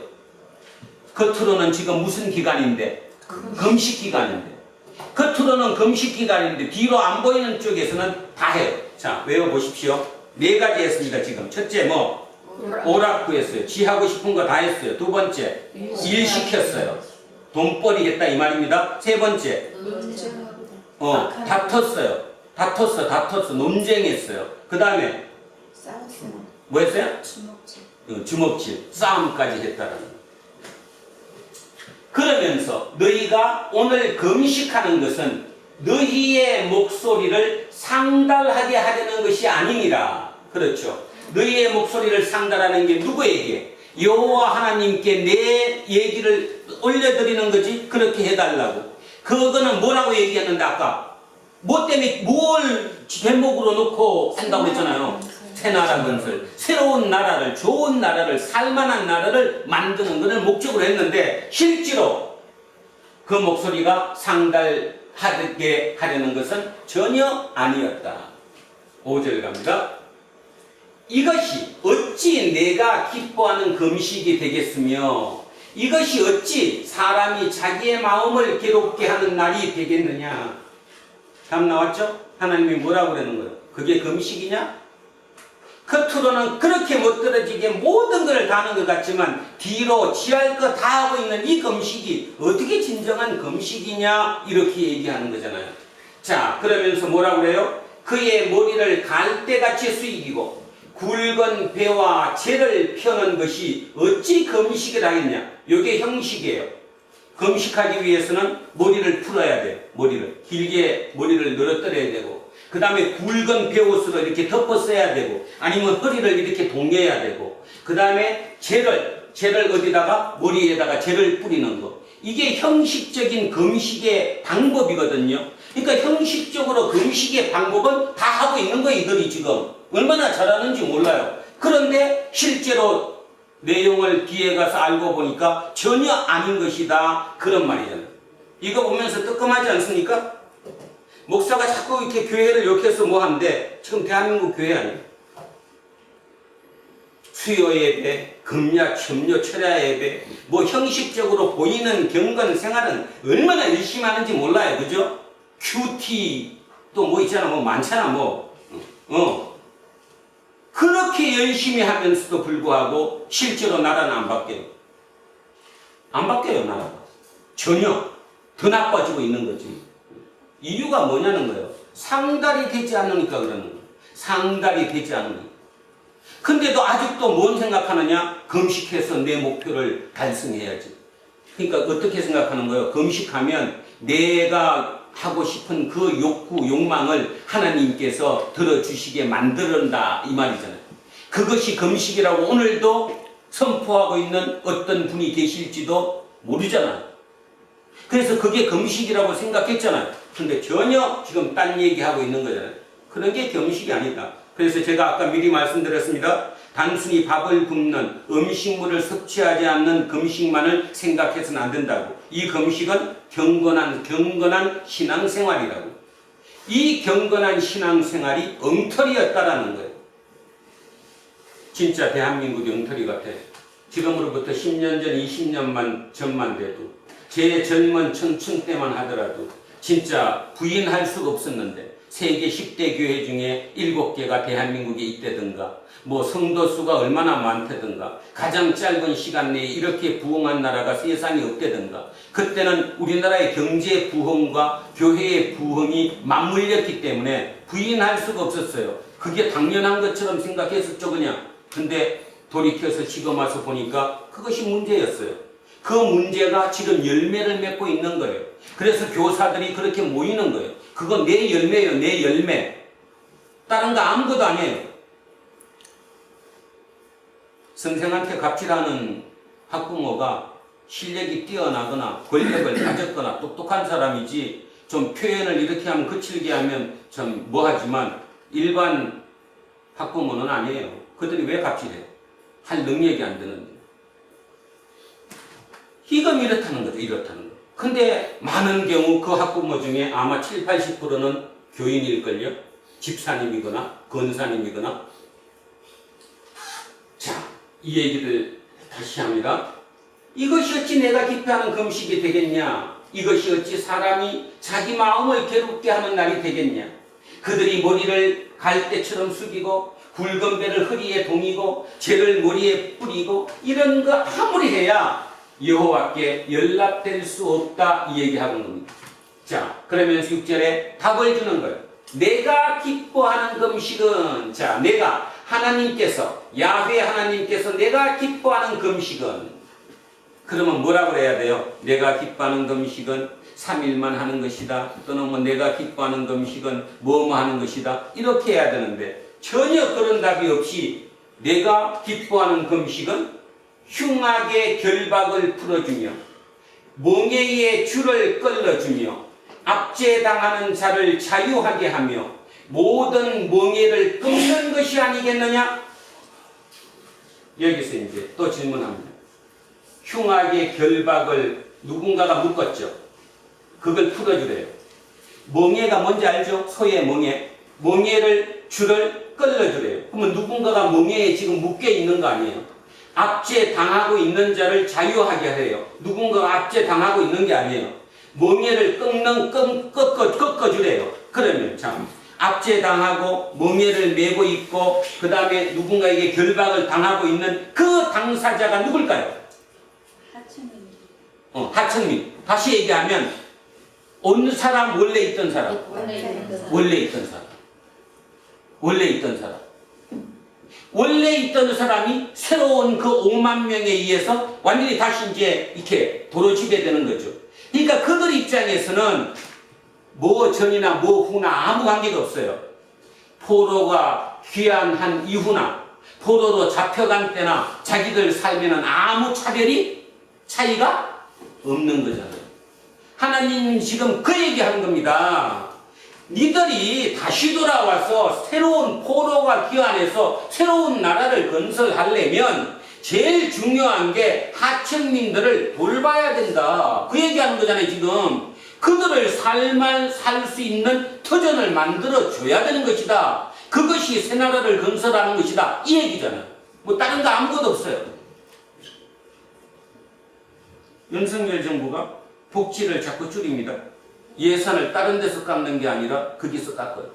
겉으로는 지금 무슨 기간인데? 금식 기간인데. 겉으로는 금식 기간인데 뒤로 안 보이는 쪽에서는 다 해요. 자, 외워보십시오. 네 가지 했습니다. 지금 첫째 뭐? 오락 구했어요. 지 하고 싶은 거 다 했어요. 두 번째, 일 시켰어요. 돈벌이 했다 이 말입니다. 세 번째, 다퉜어요. 다퉜어. 논쟁했어요. 그 다음에 뭐 했어요? 주먹질. 싸움까지 했다라는 거예요. 그러면서 너희가 오늘 금식하는 것은 너희의 목소리를 상달하게 하려는 것이 아니니라. 그렇죠. 너희의 목소리를 상달하는 게 누구에게? 여호와 하나님께 내 얘기를 올려드리는 거지. 그렇게 해달라고. 그거는 뭐라고 얘기했는데 아까 뭐 때문에 뭘 제목으로 놓고 한다고 했잖아요. 새 나라 건설, 새로운 나라를, 좋은 나라를, 살만한 나라를 만드는 것을 목적으로 했는데 실제로 그 목소리가 상달하게 하려는 것은 전혀 아니었다. 5절 갑니다. 이것이 어찌 내가 기뻐하는 금식이 되겠으며 이것이 어찌 사람이 자기의 마음을 괴롭게 하는 날이 되겠느냐. 답 나왔죠? 하나님이 뭐라고 그러는 거예요? 그게 금식이냐? 겉으로는 그렇게 못들어지게 모든 것을 다 하는 것 같지만 뒤로 지할 거 다 하고 있는 이 금식이 어떻게 진정한 금식이냐 이렇게 얘기하는 거잖아요. 자, 그러면서 뭐라고 그래요? 그의 머리를 갈대같이 숙이고 굵은 배와 재를 펴는 것이 어찌 금식이라 하겠냐. 이게 형식이에요. 금식하기 위해서는 머리를 풀어야 돼요. 머리를 길게 머리를 늘어뜨려야 되고 그 다음에 굵은 베옷으로 이렇게 덮어 써야 되고 아니면 허리를 이렇게 동여야 되고 그 다음에 재를 어디다가 머리에다가 재를 뿌리는 거. 이게 형식적인 금식의 방법이거든요. 그러니까 형식적으로 금식의 방법은 다 하고 있는 거예요. 이들이 지금 얼마나 잘하는지 몰라요. 그런데 실제로 내용을 뒤에 가서 알고 보니까 전혀 아닌 것이다. 그런 말이잖아요. 이거 보면서 뜨끔하지 않습니까? 목사가 자꾸 이렇게 교회를 욕해서 뭐 하는데 지금 대한민국 교회 아니에요. 수요 예배, 금야, 점요, 철야 예배, 뭐 형식적으로 보이는 경건 생활은 얼마나 열심히 하는지 몰라요. 그죠? 큐티, 또 뭐 있잖아. 뭐 많잖아. 그렇게 열심히 하면서도 불구하고 실제로 나라는 안 바뀌어요. 안 바뀌어요, 나라가. 전혀. 더 나빠지고 있는 거지. 이유가 뭐냐는 거예요. 상달이 되지 않으니까 그러는 거예요. 상달이 되지 않으니까. 근데도 아직도 뭔 생각하느냐? 금식해서 내 목표를 달성해야지. 그러니까 어떻게 생각하는 거예요? 금식하면 내가 하고 싶은 그 욕구, 욕망을 하나님께서 들어주시게 만들었다 이 말이잖아요. 그것이 금식이라고 오늘도 선포하고 있는 어떤 분이 계실지도 모르잖아요. 그래서 그게 금식이라고 생각했잖아요. 근데 전혀 지금 딴 얘기하고 있는 거잖아요. 그런 게 금식이 아니다. 그래서 제가 아까 미리 말씀드렸습니다. 단순히 밥을 굶는 음식물을 섭취하지 않는 금식만을 생각해서는 안 된다고. 이 금식은 경건한 신앙생활이라고. 이 경건한 신앙생활이 엉터리였다라는 거예요. 진짜 대한민국이 엉터리 같아. 지금으로부터 10년 전, 20년 전만 돼도 제 젊은 청춘 때만 하더라도 진짜 부인할 수가 없었는데 세계 10대 교회 중에 7개가 대한민국에 있다든가 뭐 성도 수가 얼마나 많다든가 가장 짧은 시간 내에 이렇게 부흥한 나라가 세상에 없다든가 그때는 우리나라의 경제 부흥과 교회의 부흥이 맞물렸기 때문에 부인할 수가 없었어요. 그게 당연한 것처럼 생각했었죠 그냥. 근데 돌이켜서 지금 와서 보니까 그것이 문제였어요. 그 문제가 지금 열매를 맺고 있는 거예요. 그래서 교사들이 그렇게 모이는 거예요. 그건 내 열매예요. 내 열매. 다른 거 아무것도 아니에요. 선생한테 갑질하는 학부모가 실력이 뛰어나거나 권력을 가졌거나 똑똑한 사람이지 좀 표현을 이렇게 하면 거칠게 하면 좀 뭐하지만 일반 학부모는 아니에요. 그들이 왜 갑질해요? 할 능력이 안 되는데. 이건 이렇다는 거죠. 이렇다는 거. 근데 많은 경우 그 학부모 중에 아마 70, 80%는 교인일걸요? 집사님이거나 권사님이거나. 자, 이 얘기를 다시 합니다. 이것이 어찌 내가 기뻐하는 금식이 되겠냐? 이것이 어찌 사람이 자기 마음을 괴롭게 하는 날이 되겠냐? 그들이 머리를 갈대처럼 숙이고 굵은 배를 허리에 동이고 죄를 머리에 뿌리고 이런 거 아무리 해야 여호와께 연락될 수 없다 이 얘기하는 겁니다. 자, 그러면서 6절에 답을 주는 거예요. 내가 기뻐하는 금식은 자, 내가 하나님께서 야훼 하나님께서 내가 기뻐하는 금식은 그러면 뭐라고 해야 돼요? 내가 기뻐하는 금식은 3일만 하는 것이다. 또는 뭐 내가 기뻐하는 금식은 뭐뭐 하는 것이다. 이렇게 해야 되는데 전혀 그런 답이 없이 내가 기뻐하는 금식은 흉악의 결박을 풀어주며 멍에의 줄을 끌어주며 압제당하는 자를 자유하게 하며 모든 멍에를 끊는 것이 아니겠느냐? 여기서 이제 또 질문합니다. 흉악의 결박을 누군가가 묶었죠. 그걸 풀어주래요. 멍에가 뭔지 알죠? 소의 멍에. 멍에를 줄을 끌어주래요. 그러면 누군가가 멍에에 지금 묶여 있는 거 아니에요? 압제당하고 있는 자를 자유하게 하래요. 누군가가 압제당하고 있는 게 아니에요. 멍에를 꺾어주래요. 그러면 참 압제당하고 멍에를 메고 있고 그 다음에 누군가에게 결박을 당하고 있는 그 당사자가 누굴까요? 하층민. 다시 얘기하면 어느 사람? 원래 있던 사람. 원래 있던 사람. 원래 있던 사람. 원래 있던 사람이 새로운 그 5만 명에 의해서 완전히 다시 이제 이렇게 도로 지배되는 거죠. 그러니까 그들 입장에서는 뭐 전이나 뭐 후나 아무 관계가 없어요. 포로가 귀환한 이후나 포로로 잡혀간 때나 자기들 삶에는 아무 차이가 없는 거잖아요. 하나님 지금 그 얘기하는 겁니다. 니들이 다시 돌아와서 새로운 포로가 귀환해서 새로운 나라를 건설하려면 제일 중요한 게 하층민들을 돌봐야 된다. 그 얘기하는 거잖아요. 지금 그들을 살 수 있는 터전을 만들어 줘야 되는 것이다. 그것이 새 나라를 건설하는 것이다. 이 얘기잖아요. 뭐 다른 거 아무것도 없어요. 윤석열 정부가 복지를 자꾸 줄입니다. 예산을 다른 데서 깎는 게 아니라 거기서 깎아요.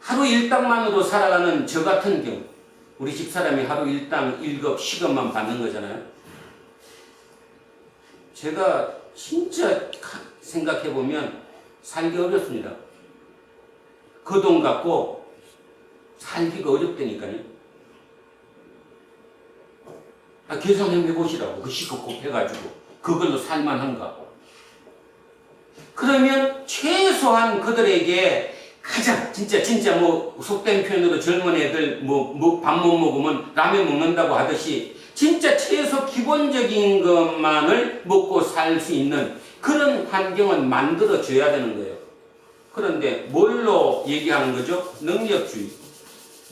하루 일당만으로 살아가는 저 같은 경우 우리 집사람이 하루 일당 1급 10원만 받는 거잖아요. 제가 진짜 생각해보면 살기 어렵습니다. 그 돈 갖고 살기가 어렵다니까요. 계산해보시라고. 그 시급 곱해가지고 그걸로 살만한가. 그러면 최소한 그들에게 가장 진짜 뭐 속된 표현으로 젊은 애들 밥 못 먹으면 라면 먹는다고 하듯이 진짜 최소 기본적인 것만을 먹고 살 수 있는 그런 환경은 만들어줘야 되는 거예요. 그런데 뭘로 얘기하는 거죠? 능력주의.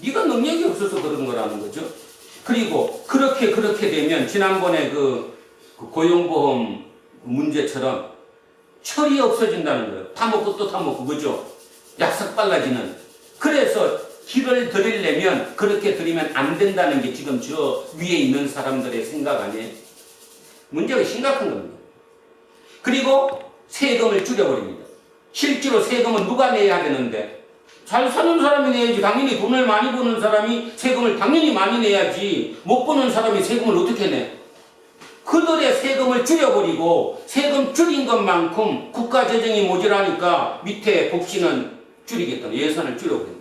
네가 능력이 없어서 그런 거라는 거죠. 그리고 그렇게 되면 지난번에 그 고용보험 문제처럼 철이 없어진다는 거예요. 다 먹고 또 다 먹고, 그죠? 약삭 빨라지는. 그래서 길을 들이려면 그렇게 들이면 안 된다는 게 지금 저 위에 있는 사람들의 생각 아니에요? 문제가 심각한 겁니다. 그리고 세금을 줄여버립니다. 실제로 세금은 누가 내야 되는데? 잘 사는 사람이 내야지. 당연히 돈을 많이 버는 사람이 세금을 당연히 많이 내야지. 못 버는 사람이 세금을 어떻게 내? 그들의 세금을 줄여버리고 세금 줄인 것만큼 국가 재정이 모자라니까 밑에 복지는 줄이겠다는 예산을 줄여버립니다.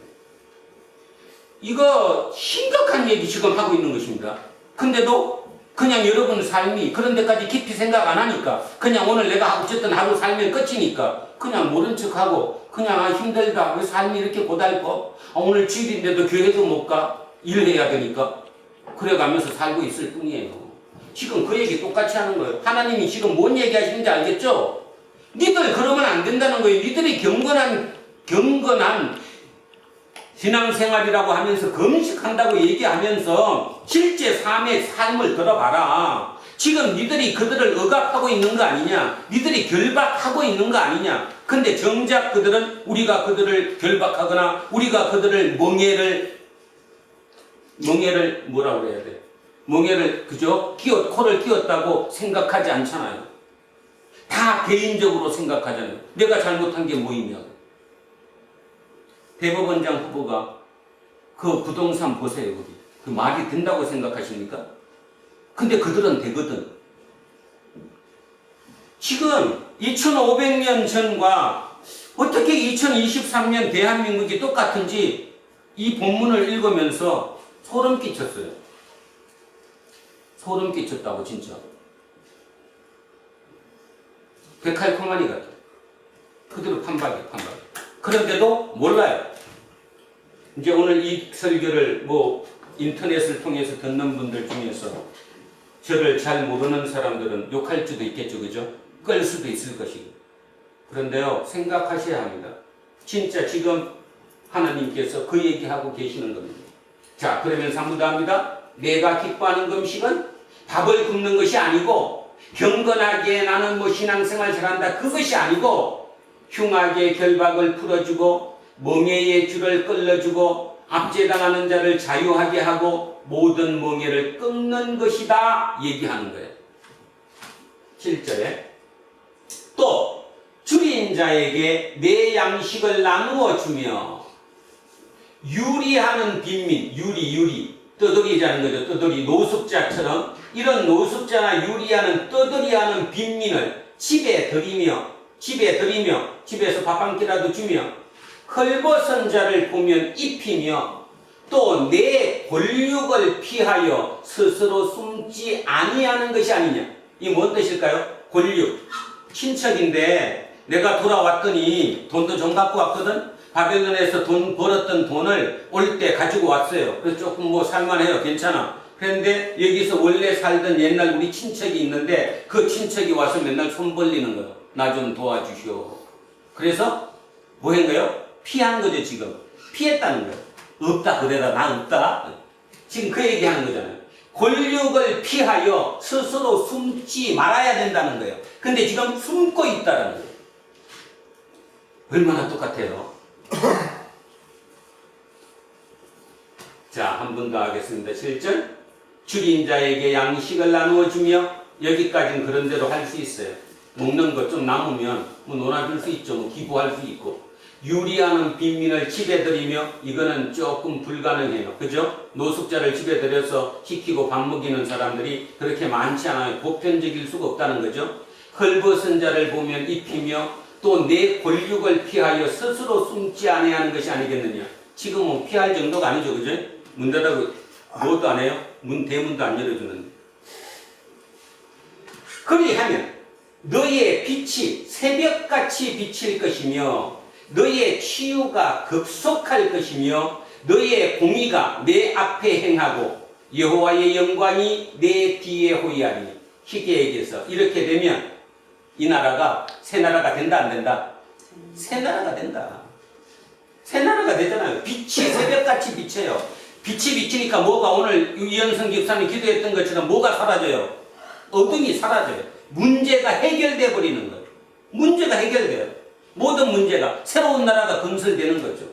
이거 심각한 얘기 지금 하고 있는 것입니다. 근데도 그냥 여러분 삶이 그런 데까지 깊이 생각 안 하니까 그냥 오늘 내가 어쨌든 하루 살면 끝이니까 그냥 모른 척하고 그냥 힘들다. 왜 삶이 이렇게 고달퍼? 오늘 주일인데도 교회도 못 가? 일해야 되니까. 그래가면서 살고 있을 뿐이에요. 지금 그 얘기 똑같이 하는 거예요. 하나님이 지금 뭔 얘기하시는지 알겠죠? 니들 그러면 안 된다는 거예요. 니들이 경건한 신앙생활이라고 하면서 금식한다고 얘기하면서 실제 삶을 들어봐라. 지금 니들이 그들을 억압하고 있는 거 아니냐? 니들이 결박하고 있는 거 아니냐? 근데 정작 그들은 우리가 그들을 결박하거나 우리가 그들을 멍에를 뭐라고 해야 돼? 멍에를 그죠? 코를 끼웠다고 생각하지 않잖아요. 다 개인적으로 생각하잖아요. 내가 잘못한 게 뭐 있냐? 대법원장 후보가 그 부동산 보세요. 거기. 그 말이 된다고 생각하십니까? 근데 그들은 되거든. 지금 2500년 전과 어떻게 2023년 대한민국이 똑같은지 이 본문을 읽으면서 소름 끼쳤어요. 소름 끼쳤다고 진짜. 백할코마니 같아. 그대로 판박이야. 그런데도 몰라요. 이제 오늘 이 설교를 인터넷을 통해서 듣는 분들 중에서 저를 잘 모르는 사람들은 욕할 수도 있겠죠. 그죠? 끌 수도 있을 것이고. 그런데요, 생각하셔야 합니다. 진짜 지금 하나님께서 그 얘기하고 계시는 겁니다. 자, 그러면서 한번 더 합니다. 내가 기뻐하는 금식은 밥을 굶는 것이 아니고 경건하게 나는 신앙생활 잘한다 그것이 아니고 흉악의 결박을 풀어주고 멍에의 줄을 끌어주고 압제당하는 자를 자유하게 하고 모든 멍에를 끊는 것이다 얘기하는 거예요. 7절에 또 줄인 자에게 내 양식을 나누어 주며 유리하는 빈민, 유리 떠돌이자는 거죠. 떠돌이 노숙자처럼 이런 노숙자나 유리하는 떠돌이하는 빈민을 집에 들이며 집에서 밥 한 끼라도 주며 헐벗은 자를 보면 입히며 또 내 권력을 피하여 스스로 숨지 아니하는 것이 아니냐. 이 뭔 뜻일까요? 권력. 친척인데 내가 돌아왔더니 돈도 좀 갖고 왔거든. 바벨론에서 돈 벌었던 돈을 올 때 가지고 왔어요. 그래서 조금 살만해요. 괜찮아. 그런데 여기서 원래 살던 옛날 우리 친척이 있는데 그 친척이 와서 맨날 손 벌리는 거예요. 나 좀 도와주시오. 그래서 뭐 한 거예요? 피한 거죠. 지금 피했다는 거예요. 없다 그래라. 나 없다. 지금 그 얘기하는 거잖아요. 권력을 피하여 스스로 숨지 말아야 된다는 거예요. 근데 지금 숨고 있다는 거예요. 얼마나 똑같아요. 자, 한 번 더 하겠습니다. 7절 줄인 자에게 양식을 나누어 주며 여기까지는 그런 대로 할 수 있어요. 먹는 것 좀 남으면 놀아줄 수 있죠. 기부할 수 있고 유리하는 빈민을 집에 들이며 이거는 조금 불가능해요. 그죠? 노숙자를 집에 들여서 시키고 밥 먹이는 사람들이 그렇게 많지 않아요. 보편적일 수가 없다는 거죠. 헐벗은 자를 보면 입히며 또 내 권력을 피하여 스스로 숨지 아니하는 것이 아니겠느냐. 지금은 피할 정도가 아니죠. 그죠? 문 닫아고 뭐도 안 해요? 대문도 안 열어주는데. 그리하면 너의 빛이 새벽같이 비칠 것이며 너의 치유가 급속할 것이며 너의 공의가 내 앞에 행하고 여호와의 영광이 내 뒤에 호위하리니. 희게에게서 이렇게 되면 이 나라가 새 나라가 된다 안 된다? 새 나라가 된다. 새 나라가 되잖아요. 빛이 새벽같이 비쳐요. 빛이 비치니까 뭐가 오늘 이현성 집사님 기도했던 것처럼 뭐가 사라져요? 어둠이 사라져요. 문제가 해결돼 버리는 거예요. 문제가 해결돼요. 모든 문제가 새로운 나라가 건설되는 거죠.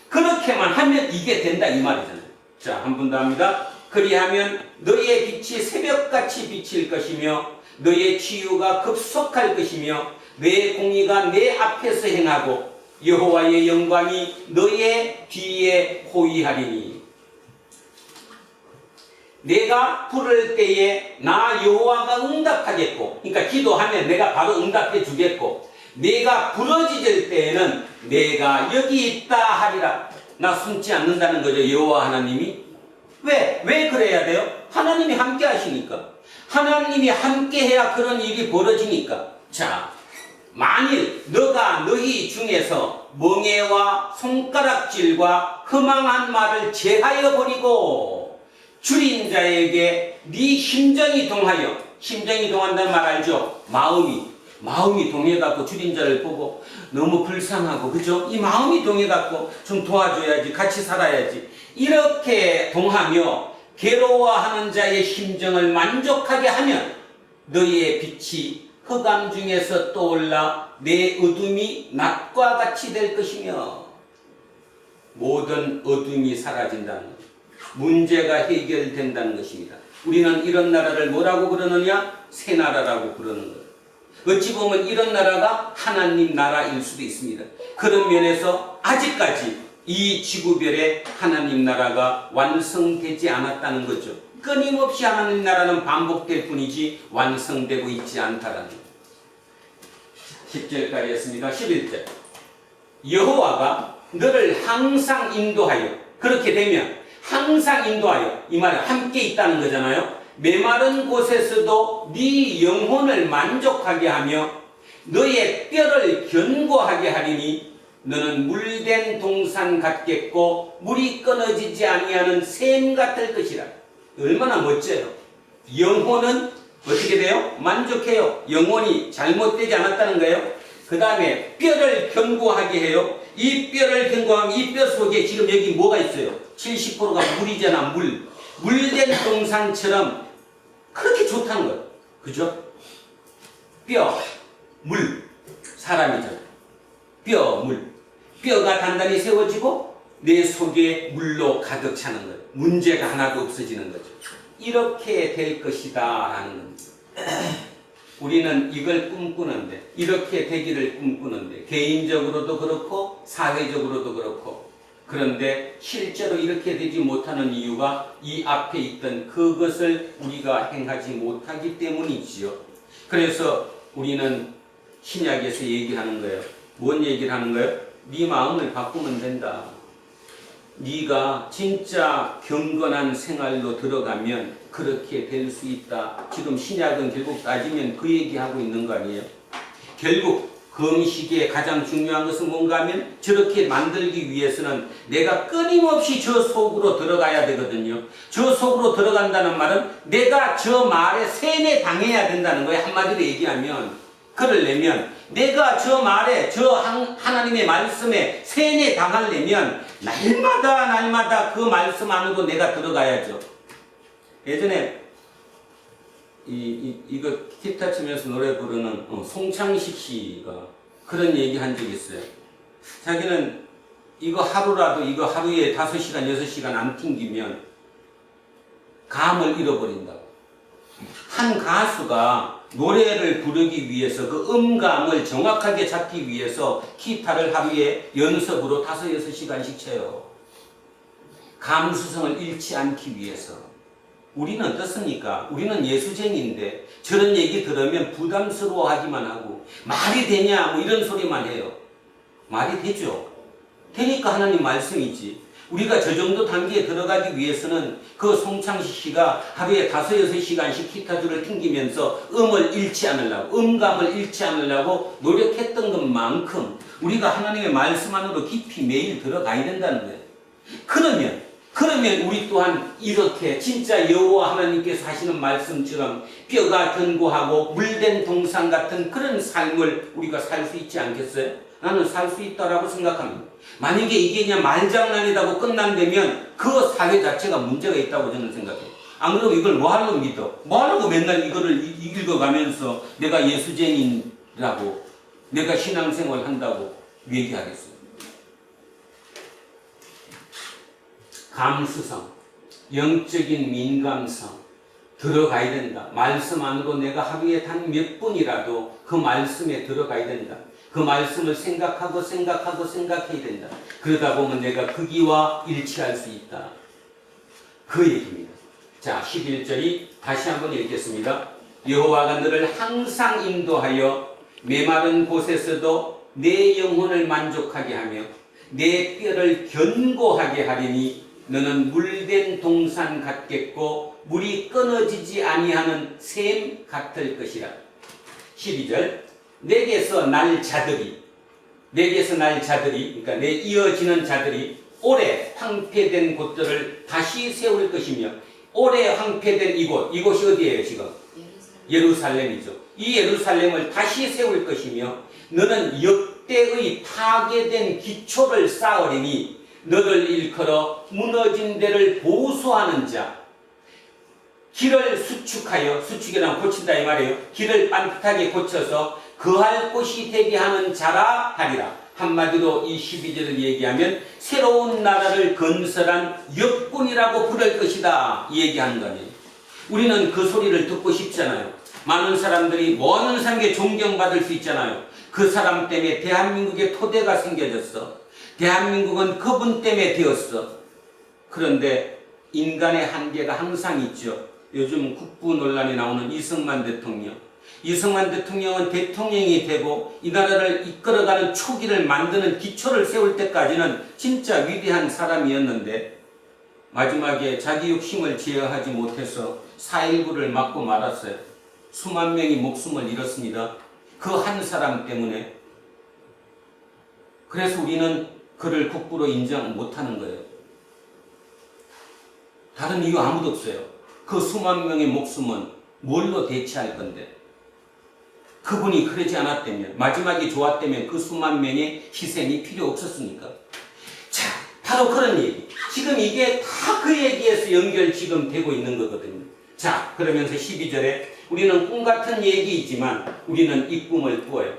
그렇게만 하면 이게 된다 이 말이잖아요. 자, 한 번 더 합니다. 그리하면 너의 빛이 새벽같이 비칠 것이며 너의 치유가 급속할 것이며 너의 공의가 내 앞에서 행하고 여호와의 영광이 너의 뒤에 호위하리니 내가 부를 때에 나 여호와가 응답하겠고, 그러니까 기도하면 내가 바로 응답해 주겠고, 내가 부러지질 때에는 내가 여기 있다 하리라. 나 숨지 않는다는 거죠, 여호와 하나님이. 왜 그래야 돼요? 하나님이 함께 하시니까. 하나님이 함께 해야 그런 일이 벌어지니까. 자, 만일 너가 너희 중에서 멍에와 손가락질과 허망한 말을 제하여 버리고 줄인 자에게 네 심정이 동하여, 심정이 동한다는 말 알죠? 마음이 동해갖고 줄인 자를 보고 너무 불쌍하고, 그죠? 이 마음이 동해갖고 좀 도와줘야지, 같이 살아야지, 이렇게 동하며 괴로워하는 자의 심정을 만족하게 하면 너희의 빛이 흑암 중에서 떠올라 내 어둠이 낮과 같이 될 것이며 모든 어둠이 사라진다는 것, 문제가 해결된다는 것입니다. 우리는 이런 나라를 뭐라고 그러느냐? 새 나라라고 그러는 거예요. 어찌 보면 이런 나라가 하나님 나라일 수도 있습니다. 그런 면에서 아직까지 이 지구별에 하나님 나라가 완성되지 않았다는 거죠. 끊임없이 하나님 나라는 반복될 뿐이지 완성되고 있지 않다라는 거예요. 10절까지 했습니다. 11절. 여호와가 너를 항상 인도하여, 그렇게 되면 항상 인도하여, 이 말은 함께 있다는 거잖아요. 메마른 곳에서도 네 영혼을 만족하게 하며 너의 뼈를 견고하게 하리니 너는 물된 동산 같겠고 물이 끊어지지 아니하는 샘 같을 것이라. 얼마나 멋져요. 영혼은 어떻게 돼요? 만족해요. 영혼이 잘못되지 않았다는 거예요. 그 다음에 뼈를 견고하게 해요. 이 뼈를 견고하면 이 뼈 속에 지금 여기 뭐가 있어요? 70%가 물이잖아. 물된 동산처럼 그렇게 좋다는 거예요. 그죠? 뼈, 물, 사람이잖아요. 뼈, 물. 뼈가 단단히 세워지고 내 속에 물로 가득 차는 거예요. 문제가 하나도 없어지는 거죠. 이렇게 될 것이다 라는 겁니다. 우리는 이걸 꿈꾸는데, 이렇게 되기를 꿈꾸는데, 개인적으로도 그렇고 사회적으로도 그렇고, 그런데 실제로 이렇게 되지 못하는 이유가 이 앞에 있던 그것을 우리가 행하지 못하기 때문이지요. 그래서 우리는 신약에서 얘기하는 거예요. 뭔 얘기를 하는 거예요? 네 마음을 바꾸면 된다. 네가 진짜 경건한 생활로 들어가면 그렇게 될 수 있다. 지금 신약은 결국 따지면 그 얘기하고 있는 거 아니에요? 결국 금식의 가장 중요한 것은 뭔가 하면 저렇게 만들기 위해서는 내가 끊임없이 저 속으로 들어가야 되거든요. 저 속으로 들어간다는 말은 내가 저 말에 세뇌 당해야 된다는 거예요. 한마디로 얘기하면, 그러려면 내가 저 말에, 저 하나님의 말씀에 세뇌 당하려면 날마다 그 말씀 안으로 내가 들어가야죠. 예전에 이거 기타 치면서 노래 부르는 송창식 씨가 그런 얘기 한 적이 있어요. 자기는 이거 하루라도 이거 하루에 5시간, 6시간 안 튕기면 감을 잃어버린다고. 한 가수가 노래를 부르기 위해서 그 음감을 정확하게 잡기 위해서 기타를 하루에 연습으로 5, 6시간씩 쳐요. 감수성을 잃지 않기 위해서. 우리는 어떻습니까? 우리는 예수쟁이인데 저런 얘기 들으면 부담스러워하기만 하고 말이 되냐 뭐 이런 소리만 해요. 말이 되죠. 되니까 하나님 말씀이지. 우리가 저 정도 단계에 들어가기 위해서는 그 송창식 씨가 하루에 5, 6시간씩 기타줄을 튕기면서 음을 잃지 않으려고, 음감을 잃지 않으려고 노력했던 것만큼 우리가 하나님의 말씀 안으로 깊이 매일 들어가야 된다는 거예요. 그러면 그러면 우리 또한 이렇게 진짜 여호와 하나님께서 하시는 말씀처럼 뼈가 견고하고 물된 동산 같은 그런 삶을 우리가 살 수 있지 않겠어요? 나는 살 수 있다라고 생각합니다. 만약에 이게 그냥 말장난이라고 끝난다면 그 사회 자체가 문제가 있다고 저는 생각해요. 안 그러면 이걸 뭐 하려고 믿어? 뭐 하려고 맨날 이거를 읽어가면서 내가 예수쟁이라고 내가 신앙생활 한다고 얘기하겠어요? 감수성, 영적인 민감성 들어가야 된다. 말씀 안으로 내가 하루에 단 몇 분이라도 그 말씀에 들어가야 된다. 그 말씀을 생각해야 된다. 그러다 보면 내가 거기와 일치할 수 있다. 그 얘기입니다. 자, 11절이 다시 한번 읽겠습니다. 여호와가 너를 항상 인도하여 메마른 곳에서도 내 영혼을 만족하게 하며 내 뼈를 견고하게 하리니 너는 물된 동산 같겠고 물이 끊어지지 아니하는 샘 같을 것이라. 12절 내게서 날 자들이 그러니까 내 이어지는 자들이 오래 황폐된 곳들을 다시 세울 것이며 오래 황폐된 이곳이 어디예요 지금? 예루살렘이죠. 이 예루살렘을 다시 세울 것이며 너는 역대의 파괴된 기초를 쌓으리니 너를 일컬어 무너진 데를 보수하는 자, 길을 수축이라면 고친다 이 말이에요. 길을 반듯하게 고쳐서 거할 곳이 되게 하는 자라 하리라. 한마디로 이 12절을 얘기하면 새로운 나라를 건설한 역군이라고 부를 것이다 이 얘기하는 거 아니에요. 우리는 그 소리를 듣고 싶잖아요. 많은 사람들이 많은 사람에게 존경받을 수 있잖아요. 그 사람 때문에 대한민국의 토대가 생겨졌어. 대한민국은 그분 때문에 되었어. 그런데 인간의 한계가 항상 있죠. 요즘 국부 논란이 나오는 이승만 대통령. 이승만 대통령은 대통령이 되고 이 나라를 이끌어가는 초기를 만드는 기초를 세울 때까지는 진짜 위대한 사람이었는데 마지막에 자기 욕심을 제어하지 못해서 4.19를 맞고 말았어요. 수만 명이 목숨을 잃었습니다. 그 한 사람 때문에. 그래서 우리는 그를 국부로 인정 못하는 거예요. 다른 이유 아무도 없어요. 그 수만 명의 목숨은 뭘로 대체할 건데? 그분이 그러지 않았다면, 마지막이 좋았다면 그 수만 명의 희생이 필요 없었습니까? 자, 바로 그런 얘기. 지금 이게 다 그 얘기에서 연결 지금 되고 있는 거거든요. 자, 그러면서 12절에 우리는 꿈 같은 얘기이지만 우리는 이 꿈을 꾸어요.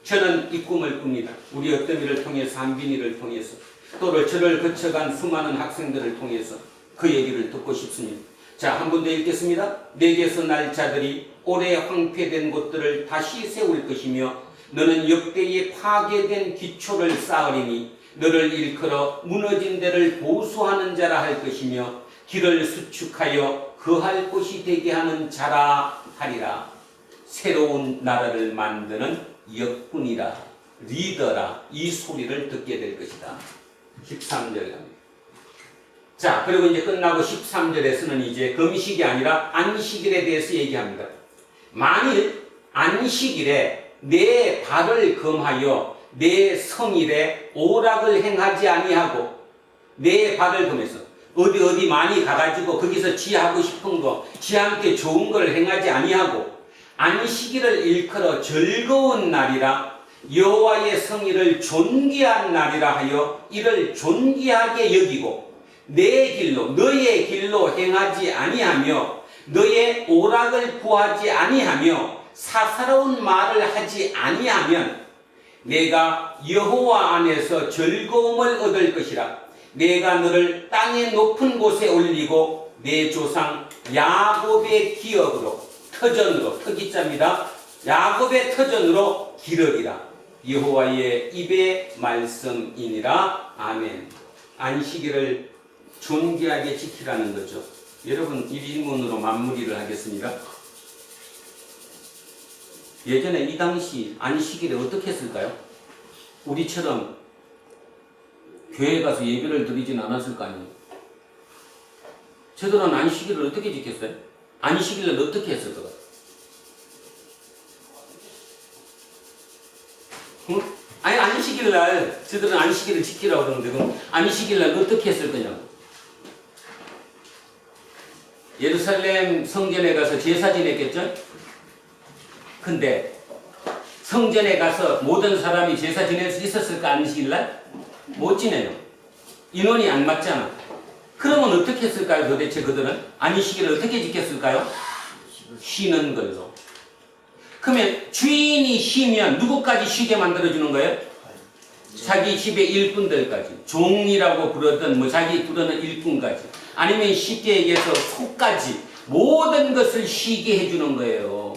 저는 이 꿈을 꿉니다. 우리 어떤 이를 통해서, 한빈이를 통해서, 또를 저를 거쳐간 수많은 학생들을 통해서 그 얘기를 듣고 싶습니다. 자, 한 번 더 읽겠습니다. 내게서 날 자들이 오래 황폐된 곳들을 다시 세울 것이며 너는 역대의 파괴된 기초를 쌓으리니 너를 일컬어 무너진 데를 보수하는 자라 할 것이며 길을 수축하여 거할 곳이 되게 하는 자라 하리라. 새로운 나라를 만드는 역군이라, 리더라, 이 소리를 듣게 될 것이다. 13절 갑니다. 자, 그리고 이제 끝나고 13절에서는 이제 금식이 아니라 안식일에 대해서 얘기합니다. 만일 안식일에 내 발을 금하여 내 성일에 오락을 행하지 아니하고 내 발을 금해서 어디 많이 가가지고 거기서 지 하고 싶은 거, 지한테 좋은 걸 행하지 아니하고 안식일을 일컬어 즐거운 날이라 여호와의 성일을 존귀한 날이라 하여 이를 존귀하게 여기고 내 길로 너의 길로 행하지 아니하며 너의 오락을 구하지 아니하며 사사로운 말을 하지 아니하면 내가 여호와 안에서 즐거움을 얻을 것이라. 내가 너를 땅의 높은 곳에 올리고 내 조상 야곱의 기업으로 터전으로, 터기자입니다. 야곱의 터전으로 기르리라. 여호와의 입의 말씀이니라. 아멘. 안식일을 존귀하게 지키라는 거죠. 여러분, 이 질문으로 마무리를 하겠습니다. 예전에 이 당시 안식일에 어떻게 했을까요? 우리처럼 교회 가서 예배를 드리진 않았을 거 아니에요. 저들은 안식일을 어떻게 지켰어요? 안식일을 어떻게 했을 것 같아요? 응? 아니, 안식일날 저들은 안식일을 지키라고 그러는데 그럼 안식일날 어떻게 했을 거냐고. 예루살렘 성전에 가서 제사 지냈겠죠? 근데 성전에 가서 모든 사람이 제사 지낼 수 있었을까? 안식일날? 못 지내요. 인원이 안 맞잖아. 그러면 어떻게 했을까요? 도대체 그들은? 안식일을 어떻게 지켰을까요? 쉬는 걸로. 그러면 주인이 쉬면 누구까지 쉬게 만들어주는 거예요? 자기 집의 일꾼들까지. 종이라고 부르던 뭐 자기 부르는 일꾼까지. 아니면 쉽게 얘기해서 소까지 모든 것을 쉬게 해주는 거예요.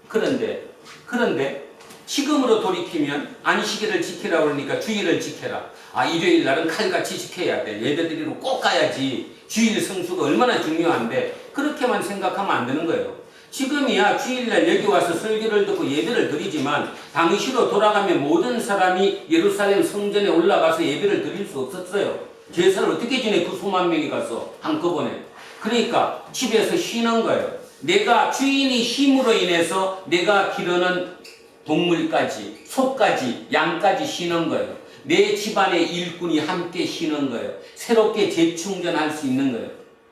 그런데 지금으로 돌이키면 안식일을 지키라고 그러니까 주일을 지켜라. 아, 일요일 날은 칼같이 지켜야 돼. 예배드리러 꼭 가야지. 주일 성수가 얼마나 중요한데 그렇게만 생각하면 안 되는 거예요. 지금이야 주일날 여기 와서 설교를 듣고 예배를 드리지만 당시로 돌아가면 모든 사람이 예루살렘 성전에 올라가서 예배를 드릴 수 없었어요. 제사를 어떻게 지내? 그 수만 명이 가서 한꺼번에. 그러니까 집에서 쉬는 거예요. 내가 주인이 힘으로 인해서 내가 기르는 동물까지, 소까지, 양까지 쉬는 거예요. 내 집안의 일꾼이 함께 쉬는 거예요. 새롭게 재충전할 수 있는 거예요.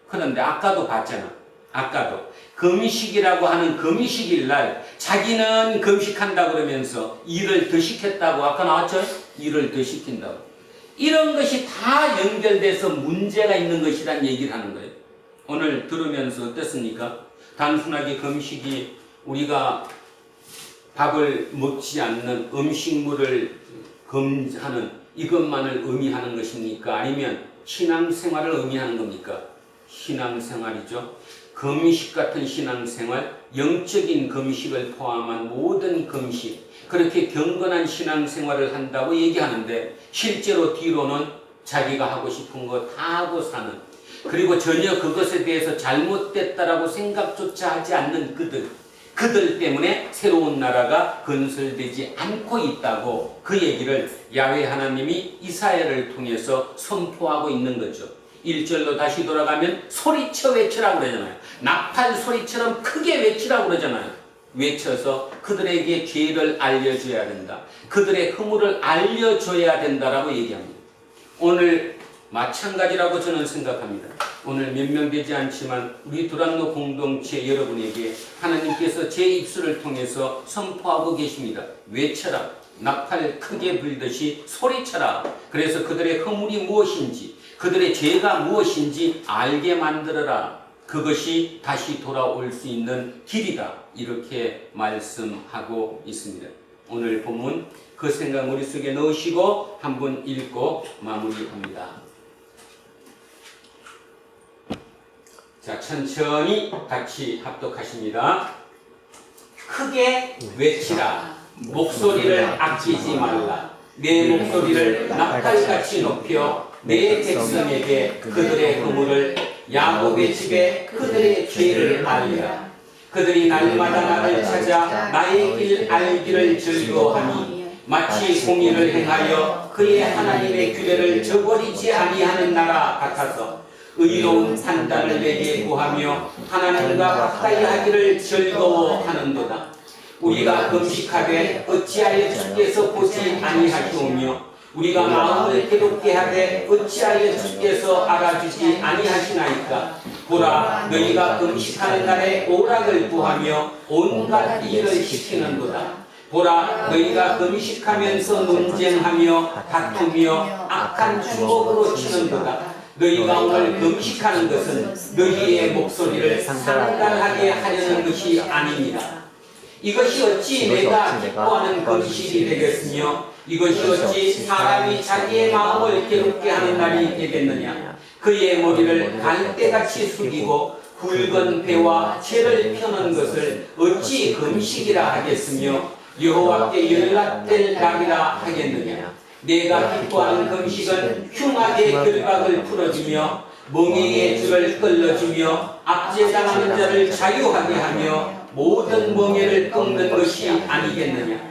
그런데 아까도 봤잖아. 아까도 금식이라고 하는 금식일 날 자기는 금식한다 그러면서 일을 더 시켰다고 아까 나왔죠? 일을 더 시킨다고. 이런 것이 다 연결돼서 문제가 있는 것이란 얘기를 하는 거예요. 오늘 들으면서 어떻습니까? 단순하게 금식이 우리가 밥을 먹지 않는 음식물을 금하는 이것만을 의미하는 것입니까? 아니면 신앙생활을 의미하는 겁니까? 신앙생활이죠. 금식 같은 신앙생활, 영적인 금식을 포함한 모든 금식, 그렇게 경건한 신앙생활을 한다고 얘기하는데 실제로 뒤로는 자기가 하고 싶은 거 다 하고 사는, 그리고 전혀 그것에 대해서 잘못됐다라고 생각조차 하지 않는 그들 때문에 새로운 나라가 건설되지 않고 있다고 그 얘기를 야훼 하나님이 이사야를 통해서 선포하고 있는 거죠. 1절로 다시 돌아가면 소리쳐 외치라고 그러잖아요. 나팔 소리처럼 크게 외치라고 그러잖아요. 외쳐서 그들에게 죄를 알려줘야 된다. 그들의 허물을 알려줘야 된다라고 얘기합니다. 오늘 마찬가지라고 저는 생각합니다. 오늘 몇 명 되지 않지만 우리 두란노 공동체 여러분에게 하나님께서 제 입술을 통해서 선포하고 계십니다. 외쳐라. 나팔 크게 불듯이 소리쳐라. 그래서 그들의 허물이 무엇인지, 그들의 죄가 무엇인지 알게 만들어라. 그것이 다시 돌아올 수 있는 길이다. 이렇게 말씀하고 있습니다. 오늘 본문 그 생각 머릿속에 넣으시고 한번 읽고 마무리합니다. 자, 천천히 같이 합독하십니다. 크게 외치라. 목소리를 아끼지 말라. 내 목소리를 나팔같이 높여 내 백성에게 그들의 허물을, 야곱의 집에 그들의 죄를 알리라. 그들이 날마다 나를 찾아 나의 길 알기를 즐거워하니 마치 공의를 행하여 그의 하나님의 규례를 저버리지 아니하는 나라 같아서 의로운 판단을 내게 구하며 하나님과 가까이 하기를 즐거워하는도다. 우리가 금식하되 어찌하여 주께서 보지 아니하시오며 우리가 마음을 괴롭게 하되 어찌하여 주께서 알아주지 아니하시나이까. 보라, 너희가 금식하는 날에 오락을 구하며 온갖 일을 시키는도다. 보라, 너희가 금식하면서 논쟁하며 다투며 악한 주먹으로 치는도다. 너희가 오늘 금식하는 것은 너희의 목소리를 상달하게 하려는 것이 아닙니다. 이것이 어찌 내가 기뻐하는 금식이 되겠으며 이것이 어찌 사람이 자기의 마음을 괴롭게 하는 날이 되겠느냐. 그의 머리를 갈대같이 숙이고 굵은 배와 채를 펴는 것을 어찌 금식이라 하겠으며 여호와께 연락될 날이라 하겠느냐. 내가 기뻐하는 금식은 흉악의 결박을 풀어주며 멍에의 줄을 끌어주며 압제당하는 자를 자유하게 하며 모든 멍에를 꺾는 것이 아니겠느냐.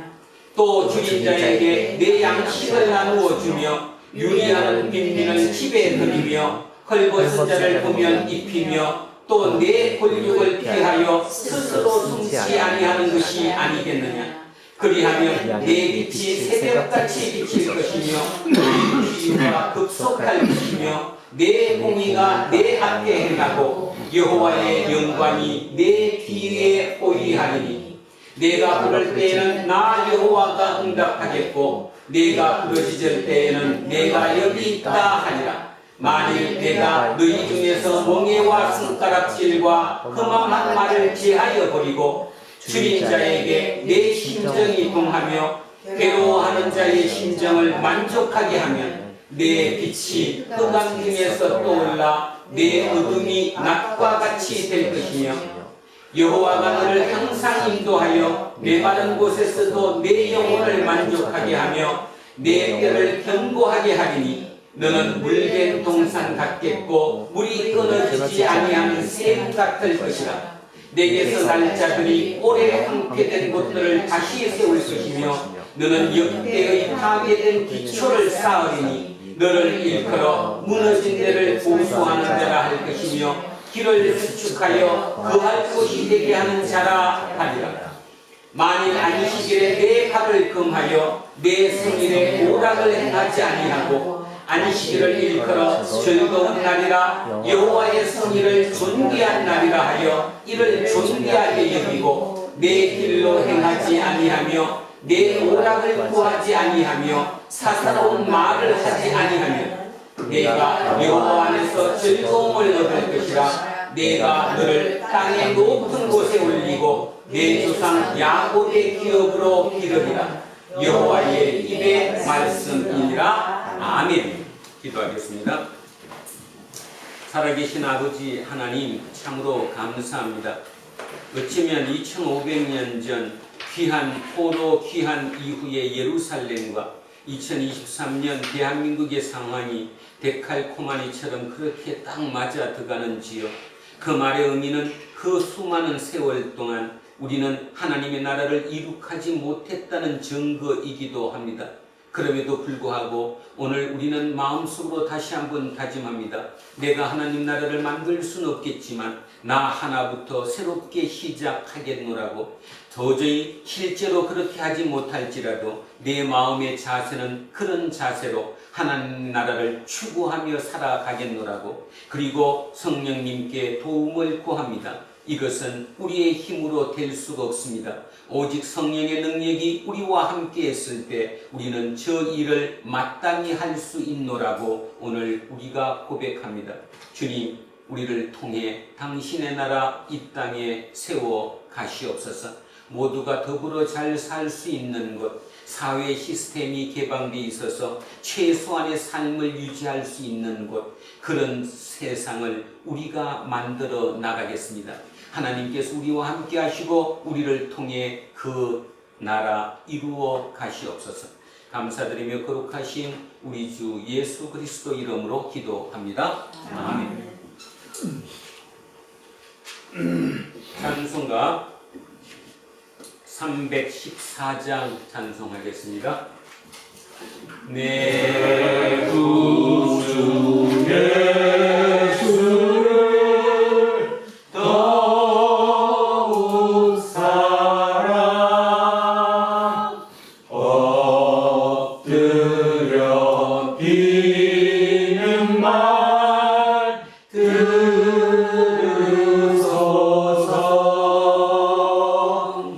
또 주인 자에게 내 양식을 나누어 주며 유리하는 빈민을 집에 들이며 헐벗은 자를 보면 입히며 또 내 권력을 피하여 스스로 숨지 아니하는 것이 아니겠느냐. 그리하면 내 빛이 새벽같이 비칠 것이며 네 비유가 급속할 것이며 내 공의가 내 앞에 행하고 여호와의 영광이 내 뒤에 보이하리니 내가 부를 때에는 나 여호와가 응답하겠고 내가 부르짖을 때에는 내가 여기 있다 하리라. 만일 내가 너희 중에서 멍에와 손가락질과 험함한 말을 제하여 버리고 줄인 자에게 내 심정이 동하며 괴로워하는 자의 심정을 만족하게 하면 내 빛이 흑암 중에서 떠올라 내 어둠이 낮과 같이 될 것이며 여호와가 너를 항상 인도하여 메마른 곳에서도 내 영혼을 만족하게 하며 내 뼈를 견고하게 하리니 너는 물된 동산 같겠고 물이 끊어지지 아니하는 샘 같을 것이라. 내게서 날 자들이 오래 황폐된 곳들을 다시 세울 것이며 너는 역대의 파괴된 기초를 쌓으리니 너를 일컬어 무너진 데를 보수하는 자라 할 것이며 길을 수축하여 거할 곳이 되게 하는 자라 하리라. 만일 안식일에 내 발을 금하여 내 생일에 오락을 행하지 아니하고 안식일을 일컬어 즐거운 날이라 여호와의 성일을 존귀한 날이라 하여 이를 존귀하게 여기고 내 길로 행하지 아니하며 내 오락을 구하지 아니하며 사사로운 말을 하지 아니하면 내가 여호와 안에서 즐거움을 얻을 것이라. 내가 너를 땅의 높은 곳에 올리고 내 조상 야곱의 기업으로 기르리라. 여호와의 입의 말씀이니라. 아멘. 기도하겠습니다. 살아계신 아버지 하나님, 참으로 감사합니다. 어쩌면 2500년 전 귀한 포로 귀한 이후의 예루살렘과 2023년 대한민국의 상황이 데칼코마니처럼 그렇게 딱 맞아 들어가는지요. 그 말의 의미는 그 수많은 세월 동안 우리는 하나님의 나라를 이룩하지 못했다는 증거이기도 합니다. 그럼에도 불구하고 오늘 우리는 마음속으로 다시 한번 다짐합니다. 내가 하나님 나라를 만들 수는 없겠지만 나 하나부터 새롭게 시작하겠노라고. 도저히 실제로 그렇게 하지 못할지라도 내 마음의 자세는 그런 자세로 하나님 나라를 추구하며 살아가겠노라고. 그리고 성령님께 도움을 구합니다. 이것은 우리의 힘으로 될 수가 없습니다. 오직 성령의 능력이 우리와 함께 했을 때 우리는 저 일을 마땅히 할 수 있노라고 오늘 우리가 고백합니다. 주님, 우리를 통해 당신의 나라 이 땅에 세워 가시옵소서. 모두가 더불어 잘 살 수 있는 것, 사회 시스템이 개방되어 있어서 최소한의 삶을 유지할 수 있는 곳, 그런 세상을 우리가 만들어 나가겠습니다. 하나님께서 우리와 함께 하시고 우리를 통해 그 나라 이루어 가시옵소서. 감사드리며 거룩하신 우리 주 예수 그리스도 이름으로 기도합니다. 아멘. 찬송가 314장 찬송하겠습니다. 내 구주 예수를 더욱 사랑 엎드려 비는 말 들으소서.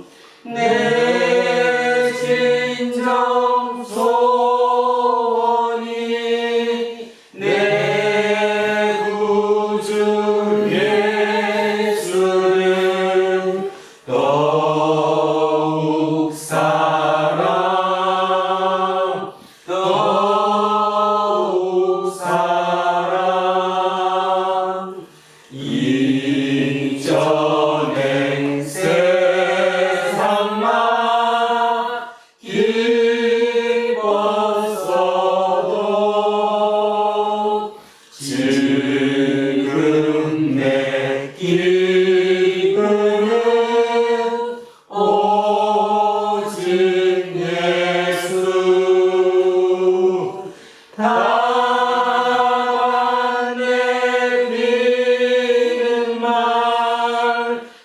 내 진정 소원이 내 구주 예수를 더욱 사랑 더욱 사랑. 이전엔 세상만 기뻤어도 지금 내 기쁨은 오직 예수. 다만 내 믿는 말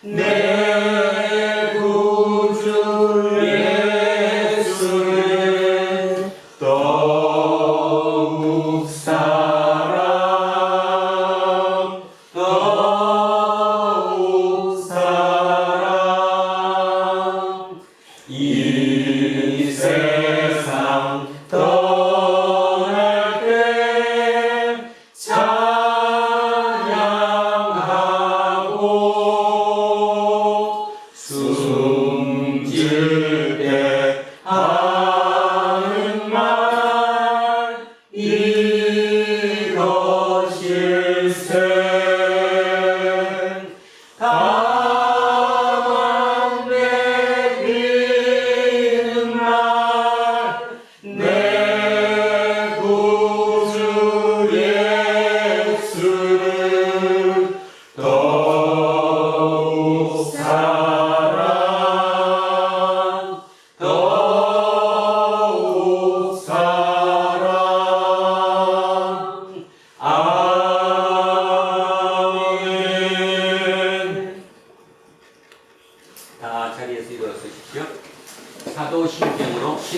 내 구주 예수를 더욱 사랑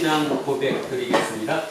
신앙 고백 드리겠습니다.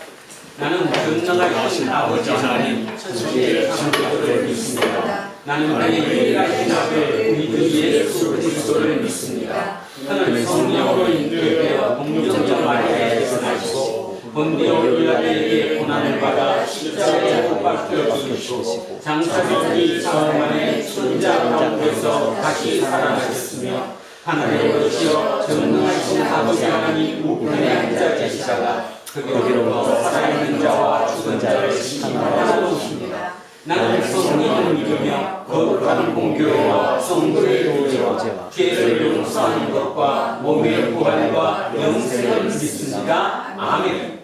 나는 전능하신 아버지 하나님 천지의 창조주를 믿습니다. 나는 그의 유일하신 아들 우리 주 예수 그리스도를 믿습니다. 그는 성령으로 잉태되어 동정녀 마리아에서 나시고 본디오 빌라도에게 고난을 받아 십자가에 못 박혀 죽으시고 장사된 지 사흘 만에 천자 가운데서 다시 살아나셨으며 하늘에 오르시어 전능하신 아버지 하나님 우편에 앉아 계시다가 거기로부터 살아있는 자와 죽은 자를 심판하러 오십니다. 나는 성령을 믿으며 거룩한 공교회와 성도의 교제와 죄를 용서하는 것과 몸의 부활과 영생을 믿습니다. 아멘.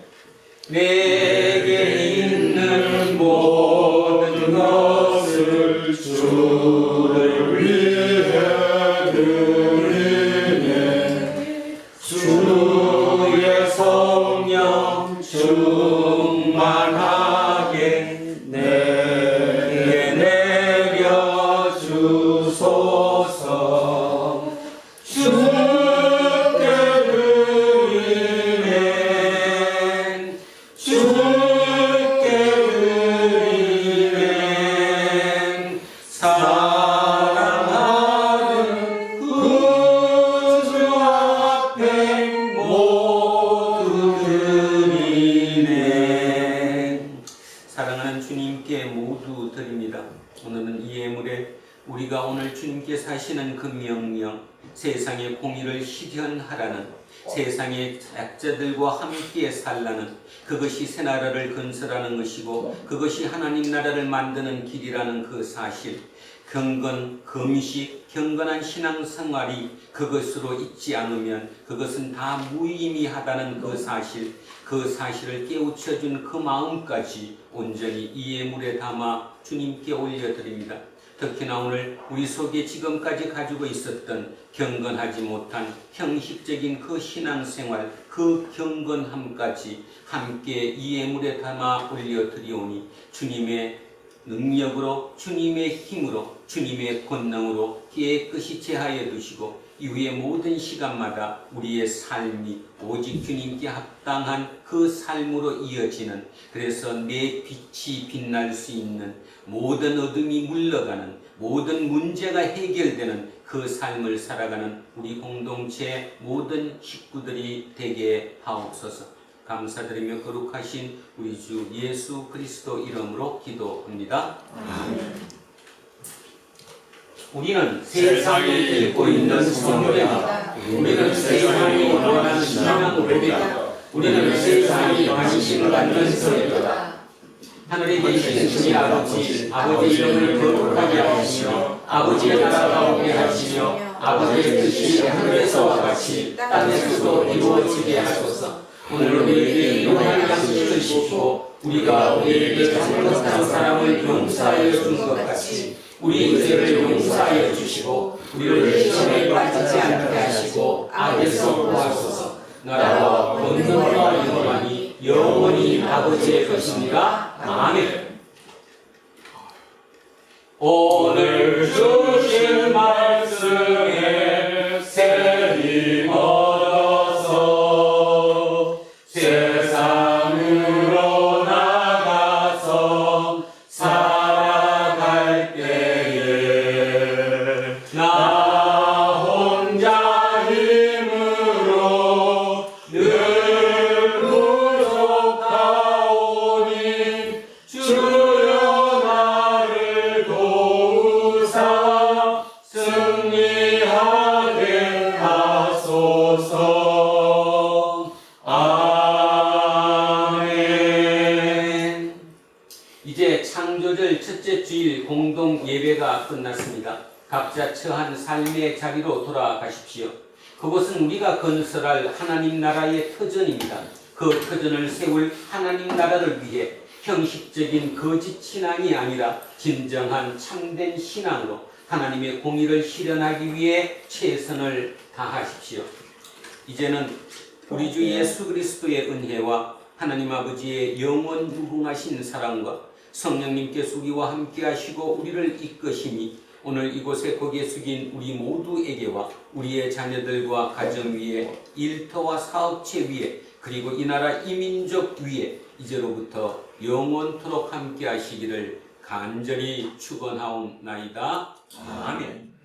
내게 있는 모든 것을 주를 위해 드리네. 주의 성령 충만하게 내게 내려주소서. 주께 드리네. 주께 드리네. 사랑하는 구주 앞에 모두 드리네. 사랑하는 주님께 모두 드립니다. 오늘은 이 예물에 우리가 오늘 주님께서 하시는 그 명령, 세상의 공의를 실현하라는, 세상의 약자들과 함께 살라는, 그것이 새 나라를 건설하는 것이고 그것이 하나님 나라를 만드는 길이라는 그 사실, 경건, 금식, 경건한 신앙생활이 그것으로 있지 않으면 그것은 다 무의미하다는 그 사실, 그 사실을 깨우쳐준 그 마음까지 온전히 이 예물에 담아 주님께 올려드립니다. 특히나 오늘 우리 속에 지금까지 가지고 있었던 경건하지 못한 형식적인 그 신앙생활, 그 경건함까지 함께 이 예물에 담아 올려드리오니 주님의 능력으로, 주님의 힘으로, 주님의 권능으로 깨끗이 제하여 두시고 이후의 모든 시간마다 우리의 삶이 오직 주님께 합당한 그 삶으로 이어지는, 그래서 내 빛이 빛날 수 있는, 모든 어둠이 물러가는, 모든 문제가 해결되는 그 삶을 살아가는 우리 공동체 모든 식구들이 되게 하옵소서. 감사드리며 거룩하신 우리 주 예수 그리스도 이름으로 기도합니다. 아멘. 우리는 세상을 읽고 있는 성도입니다. 우리는 세상이 원하는 신앙으로입니다. 우리는 세상이 관심을 갖는 성도입니다. 하늘에 계신 주님 아버지, 아버지 이름을 거룩하게 하시며 아버지의 나라가 오게 하시며 아버지의 뜻이 하늘에서와 같이 땅에서도 이루어지게 하소서. 오늘 우리에게 일용할 양식을 주시고 우리가 우리에게 잘못한 사람을 용서하여 준 것 같이 우리 죄를 용서하여 주시고 우리를 시험에 빠지지 않게 하시고 악에서 구하소서. 나라와 권능과 영광이 영원히 아버지의 것입니다. 아멘. 오늘 주신 말씀에 세임 얻어서 세상으로 나가서 살아갈 때에 나 혼자 힘으로 늘 부족하오니 주여 나를 도우사 승리하게 하소서. 아멘. 이제 창조절 첫째 주일 공동 예배가 끝났습니다. 각자 처한 삶의 자리로 돌아가십시오. 그곳은 우리가 건설할 하나님 나라의 터전입니다. 그 터전을 세울 하나님 나라를 위해 형식적인 거짓 신앙이 아니라 진정한 참된 신앙으로 하나님의 공의를 실현하기 위해 최선을 다하십시오. 이제는 우리 주 예수 그리스도의 은혜와 하나님 아버지의 영원 무궁하신 사랑과 성령님께서 우리와 함께 하시고 우리를 이끄심이 오늘 이곳에 고개 숙인 우리 모두에게와 우리의 자녀들과 가정 위에 일터와 사업체 위에 그리고 이 나라 이민족 위에 이제로부터 영원토록 함께 하시기를 간절히 축원하옵나이다. 아멘.